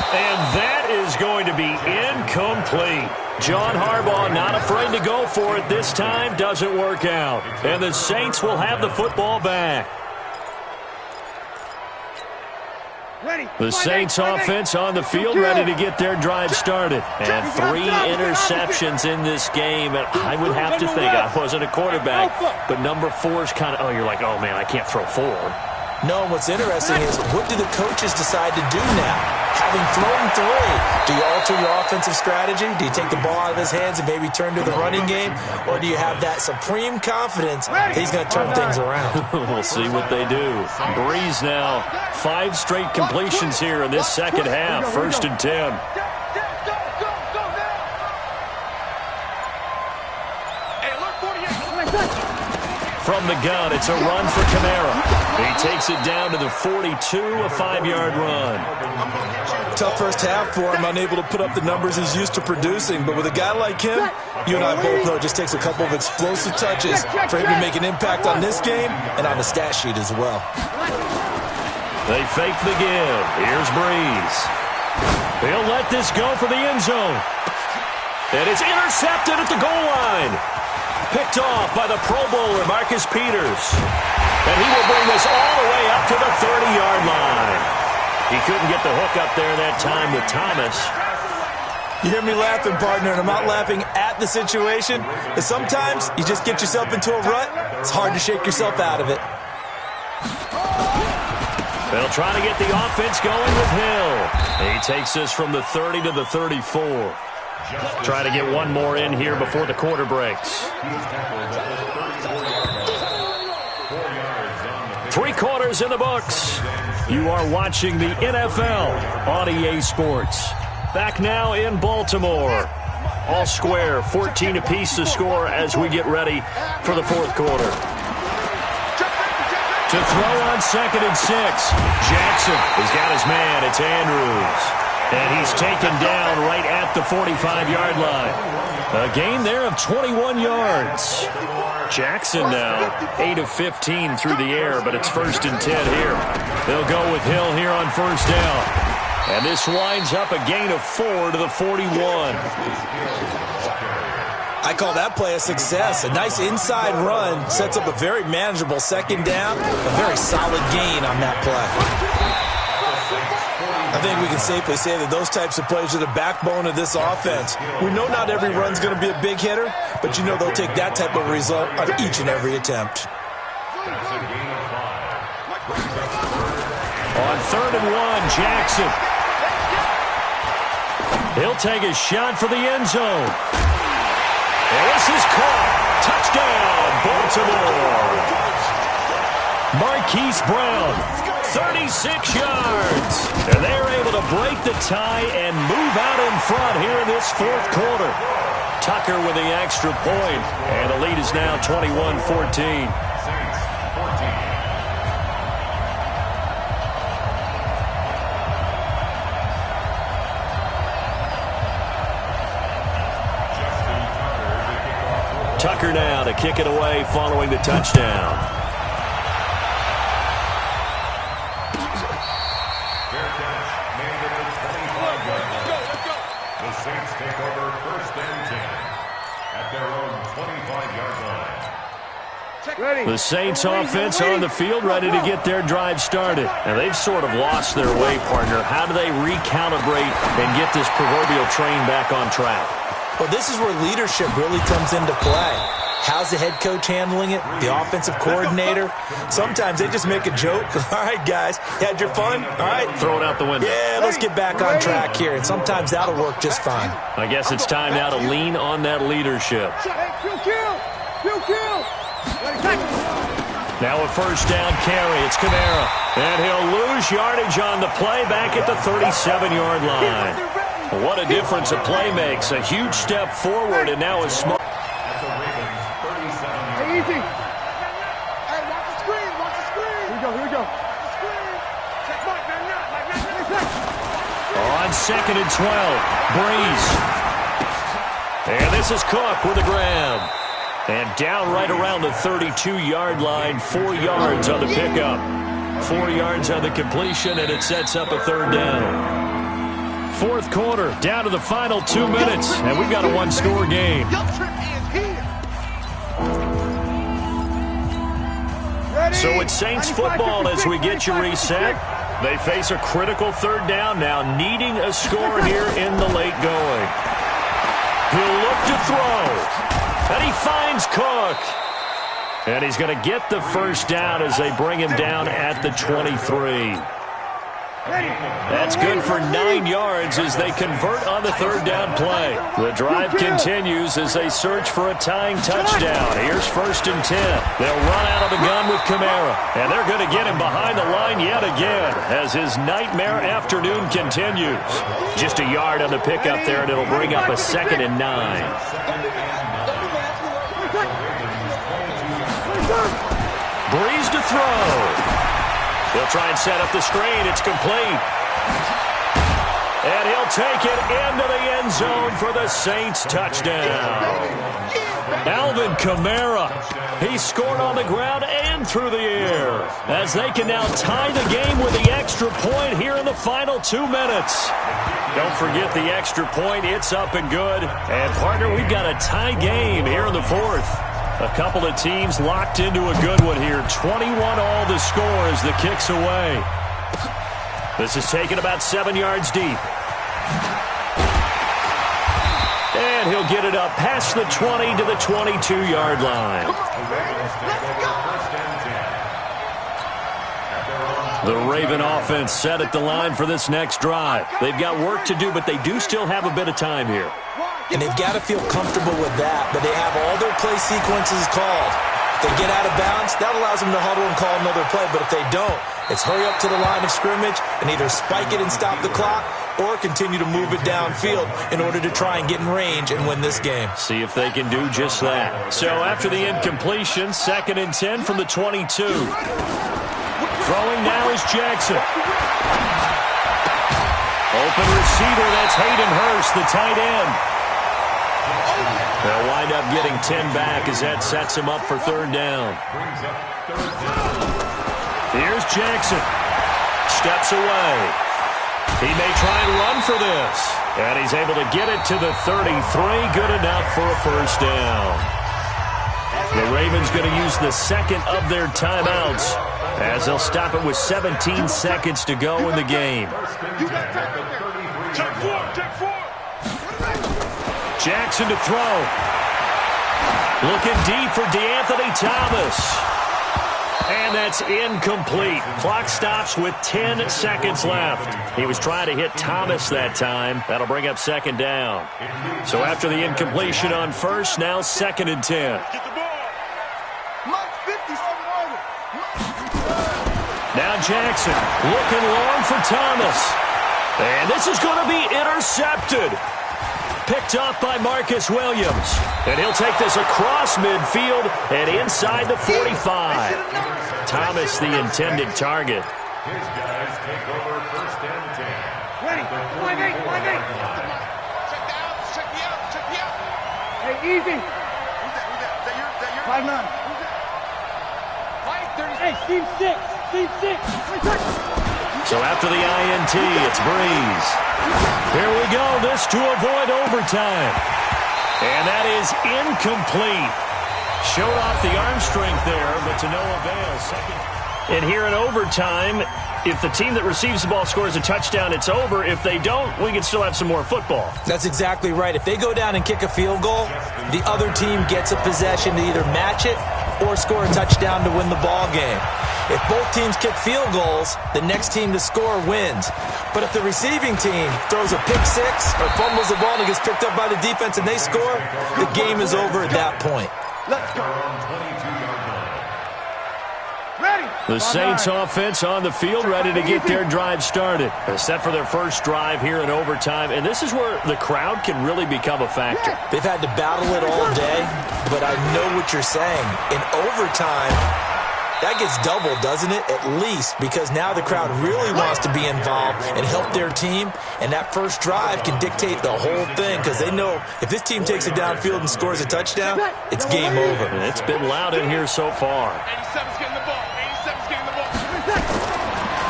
And that is going to be incomplete. John Harbaugh not afraid to go for it this time. Doesn't work out. And the Saints will have the football back. The Saints offense on the field ready to get their drive started. And 3 interceptions in this game. And I would have to think, I wasn't a quarterback, but number 4 is kind of, you're like, oh man, I can't throw 4. No, what's interesting is what do the coaches decide to do now? Having thrown 3, do you alter your offensive strategy? Do you take the ball out of his hands and maybe turn to the running game? Or do you have that supreme confidence that he's going to turn things around? We'll see what they do. Breeze now, 5 straight completions here in this 2nd half. 1st and 10. From the gun, it's a run for Kamara. He takes it down to the 42, a 5-yard run. Tough first half for him, unable to put up the numbers he's used to producing. But with a guy like him, you and I both know it just takes a couple of explosive touches for him to make an impact on this game and on the stat sheet as well. They fake the give. Here's Breeze. He'll let this go for the end zone. And it's intercepted at the goal line. Picked off by the Pro Bowler, Marcus Peters. And he will bring this all the way up to the 30-yard line. He couldn't get the hook up there that time with Thomas. You hear me laughing, partner, and I'm not laughing at the situation. But sometimes you just get yourself into a rut. It's hard to shake yourself out of it. They'll try to get the offense going with Hill. He takes this from the 30 to the 34. Try to get one more in here before the quarter breaks. 3 quarters in the books. You are watching the NFL on EA Sports. Back now in Baltimore. All square, 14 apiece to score as we get ready for the 4th quarter. To throw on 2nd and 6. Jackson has got his man. It's Andrews. And he's taken down right at the 45-yard line. A gain there of 21 yards. Jackson now 8 of 15 through the air, but it's 1st and 10 here. They'll go with Hill here on 1st down. And this winds up a gain of 4 to the 41. I call that play a success. A nice inside run sets up a very manageable 2nd down. A very solid gain on that play. I think we can safely say that those types of plays are the backbone of this offense. We know not every run's going to be a big hitter, but you know they'll take that type of result on each and every attempt. That's a gain of 5. On 3rd and 1, Jackson. He'll take a shot for the end zone. And this is caught. Touchdown, Baltimore. Marquise Brown, 36 yards. And they're able to break the tie and move out in front here in this 4th quarter. Tucker with the extra point, and the lead is now 21-14. Tucker now to kick it away following the touchdown. Fair catch made at the 25-yard line. The Saints take over 1st and 10 at their own 25-yard line. The Saints offense on the field ready to get their drive started. And they've sort of lost their way, partner. How do they recalibrate and get this proverbial train back on track? Well, this is where leadership really comes into play. How's the head coach handling it? The offensive coordinator? Sometimes they just make a joke. All right, guys, you had your fun? All right. Throw it out the window. Yeah, let's get back on track here. And sometimes that'll work just fine. I guess it's time now to lean on that leadership. Now a 1st down carry. It's Kamara. And he'll lose yardage on the play back at the 37-yard line. What a difference a play makes. A huge step forward, and now a small. That's the Ravens' 37-yard line. Easy. Hey, watch the screen. Watch the screen. Here we go. Watch the screen. Check Mike. On 2nd and 12, Breeze. And this is Cook with a grab. And down right around the 32-yard line, 4 yards on the pickup. 4 yards on the completion, and it sets up a 3rd down. 4th quarter, down to the final 2 minutes, and we've got a 1-score game. So it's Saints football as we get you reset. They face a critical 3rd down now, needing a score here in the late going. He'll look to throw, and he finds Cook. And he's going to get the 1st down as they bring him down at the 23. That's good for 9 yards as they convert on the 3rd down play. The drive continues as they search for a tying touchdown. Here's 1st and 10. They'll run out of the gun with Kamara, and they're going to get him behind the line yet again as his nightmare afternoon continues. Just a yard on the pickup there, and it'll bring up a 2nd and 9. Breeze to throw. He'll try and set up the screen. It's complete. And he'll take it into the end zone for the Saints touchdown. Alvin Kamara. He scored on the ground and through the air as they can now tie the game with the extra point here in the final 2 minutes. Don't forget the extra point. It's up and good. And, partner, we've got a tie game here in the 4th. A couple of teams locked into a good one here. 21 all the score as the kick's away. This is taken about 7 yards deep. And he'll get it up past the 20 to the 22-yard line. The Raven offense set at the line for this next drive. They've got work to do, but they do still have a bit of time here. And they've got to feel comfortable with that, but they have all their play sequences called. If they get out of bounds, that allows them to huddle and call another play, but if they don't, it's hurry up to the line of scrimmage and either spike it and stop the clock or continue to move it downfield in order to try and get in range and win this game. See if they can do just that. So after the incompletion, 2nd and 10 from the 22. Throwing now is Jackson. Open receiver, that's Hayden Hurst, the tight end. They'll wind up getting 10 back as that sets him up for 3rd down. Here's Jackson. Steps away. He may try and run for this. And he's able to get it to the 33. Good enough for a 1st down. The Ravens going to use the 2nd of their timeouts as as they'll stop it with 17 seconds to go in the game. Check four. Jackson to throw. Looking deep for DeAnthony Thomas. And that's incomplete. Clock stops with 10 seconds left. He was trying to hit Thomas that time. That'll bring up second down. So after the incompletion on first, now 2nd and 10. Get the ball. Now Jackson looking long for Thomas. And this is going to be intercepted. Picked off by Marcus Williams. And he'll take this across midfield and inside the 45. Thomas, the intended target. His guys take over 1st and 10. Ready. 5-8. Check me out. Hey, easy. Who's that? 5-9. 5-30. Hey, Steve 6. So after the INT, it's Breeze. Here we go. This to avoid overtime. And that is incomplete. Showed off the arm strength there, but to no avail. And here in overtime, if the team that receives the ball scores a touchdown, it's over. If they don't, we can still have some more football. That's exactly right. If they go down and kick a field goal, the other team gets a possession to either match it or score a touchdown to win the ball game. If both teams kick field goals, the next team to score wins. But if the receiving team throws a pick six or fumbles the ball and it gets picked up by the defense and they score, the game is over at that point. Let's go. Ready. The Saints offense on the field, ready to get their drive started. They're set for their first drive here in overtime, and this is where the crowd can really become a factor. They've had to battle it all day, but I know what you're saying. In overtime, that gets doubled, doesn't it? At least, because now the crowd really wants to be involved and help their team, and that first drive can dictate the whole thing because they know if this team takes it downfield and scores a touchdown, it's game over. And it's been loud in here so far. 87's getting the ball.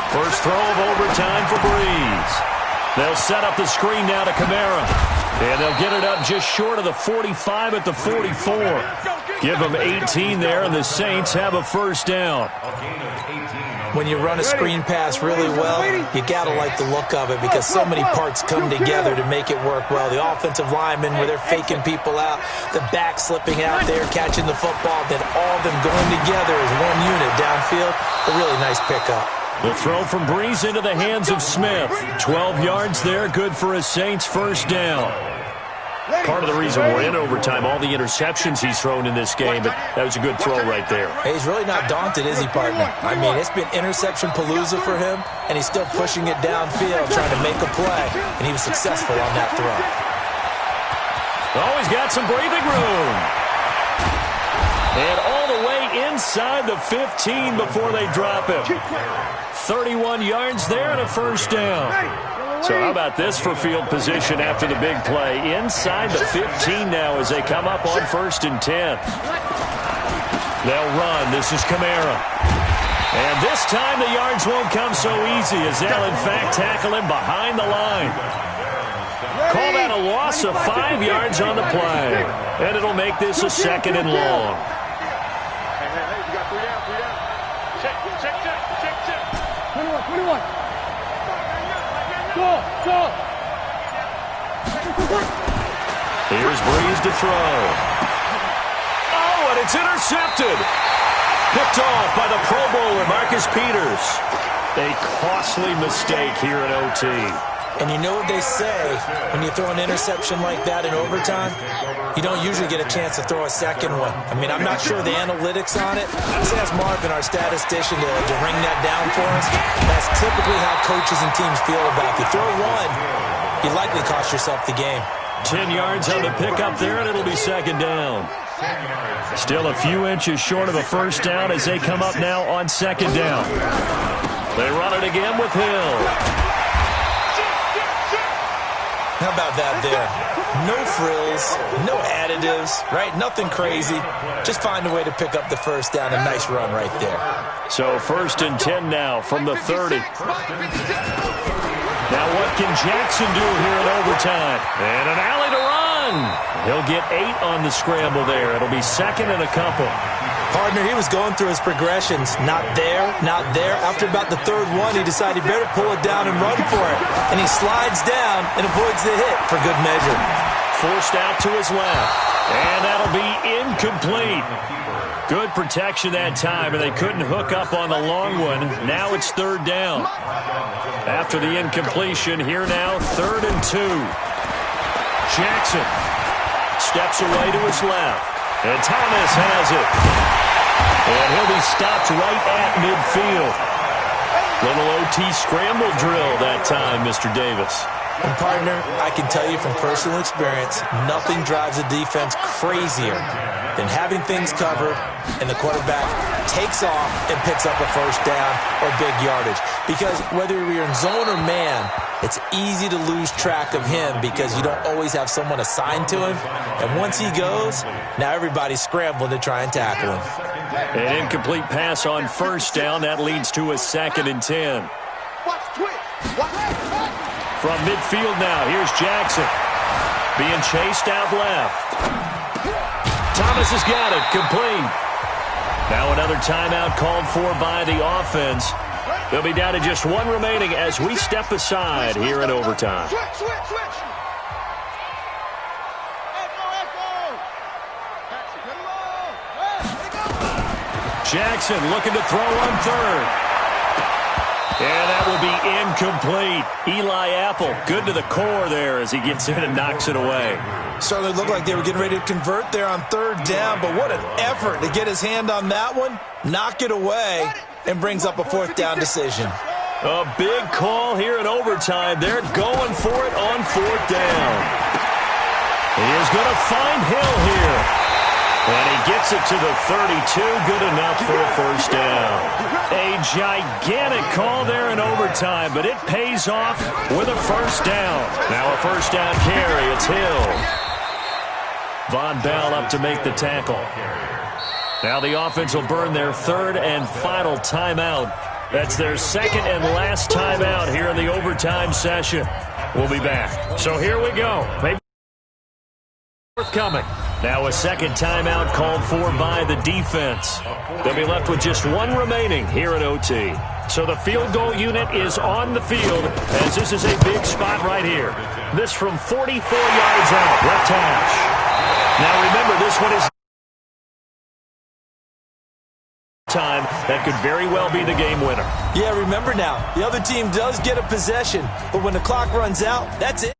First throw of overtime for Breeze. They'll set up the screen now to Kamara. And they'll get it up just short of the 45 at the 44. Give them 18 there, and the Saints have a first down. When you run a screen pass really well, you got to like the look of it because so many parts come together to make it work well. The offensive linemen, where they're faking people out, the back slipping out there, catching the football, then all of them going together as one unit downfield. A really nice pickup. The throw from Breeze into the hands of Smith. 12 yards there, good for a Saints first down. Part of the reason we're in overtime, all the interceptions he's thrown in this game, but that was a good throw right there. Hey, he's really not daunted, is he, partner? I mean, it's been interception palooza for him, and he's still pushing it downfield, trying to make a play, and he was successful on that throw. Oh, he's got some breathing room. And all the way inside the 15 before they drop him. 31 yards there and a first down. So how about this for field position after the big play? Inside the 15 now as they come up on 1st and 10. They'll run. This is Kamara. And this time the yards won't come so easy as they'll in fact tackle him behind the line. Call that a loss of 5 yards on the play. And it'll make this a 2nd and long. You got 3 down. Check. 21. Go. Here's Breeze to throw. Oh, and it's intercepted. Picked off by the Pro Bowler, Marcus Peters. A costly mistake here in OT. And you know what they say, when you throw an interception like that in overtime, you don't usually get a chance to throw a second one. I mean, I'm not sure the analytics on it. Let's ask Marvin, our statistician, to ring that down for us. That's typically how coaches and teams feel about it. If you throw one, you likely cost yourself the game. 10 yards on the pickup there, and it'll be 2nd down. Still a few inches short of a first down as they come up now on 2nd down. They run it again with Hill. How about that there? No frills, no additives, right? Nothing crazy. Just find a way to pick up the first down. A nice run right there. So 1st and 10 now from the 30. Now what can Jackson do here in overtime? And an alley to run. He'll get 8 on the scramble there. It'll be 2nd and a couple. Partner, he was going through his progressions. Not there, not there. After about the third one, he decided he better pull it down and run for it. And he slides down and avoids the hit for good measure. Forced out to his left. And that'll be incomplete. Good protection that time, and they couldn't hook up on the long one. Now it's third down. After the incompletion, here now, 3rd and 2. Jackson steps away to his left. And Thomas has it. And he'll be stopped right at midfield. Little OT scramble drill that time, Mr. Davis. And partner, I can tell you from personal experience, nothing drives a defense crazier than having things covered and the quarterback takes off and picks up a first down or big yardage. Because whether you're in zone or man, it's easy to lose track of him because you don't always have someone assigned to him. And once he goes, now everybody's scrambling to try and tackle him. An incomplete pass on first down. That leads to a 2nd and 10. From midfield now, here's Jackson. Being chased out left. Thomas has got it, complete. Now another timeout called for by the offense. They'll be down to just one remaining as we step aside here in overtime. Jackson looking to throw on 3rd. And that will be incomplete. Eli Apple, good to the core there as he gets in and knocks it away. Certainly looked like they were getting ready to convert there on 3rd down, but what an effort to get his hand on that one, knock it away, and brings up a 4th down decision. A big call here in overtime. They're going for it on 4th down. He is going to find Hill here. And he gets it to the 32, good enough for a first down. A gigantic call there in overtime, but it pays off with a first down. Now a first down carry, it's Hill. Von Bell up to make the tackle. Now the offense will burn their 3rd and final timeout. That's their 2nd and last timeout here in the overtime session. We'll be back. So here we go. Maybe coming. Now a 2nd timeout called for by the defense. They'll be left with just one remaining here at OT. So the field goal unit is on the field as this is a big spot right here. This from 44 yards out, left hash. Now remember, this one is time that could very well be the game winner. Yeah, remember now, the other team does get a possession, but when the clock runs out, that's it.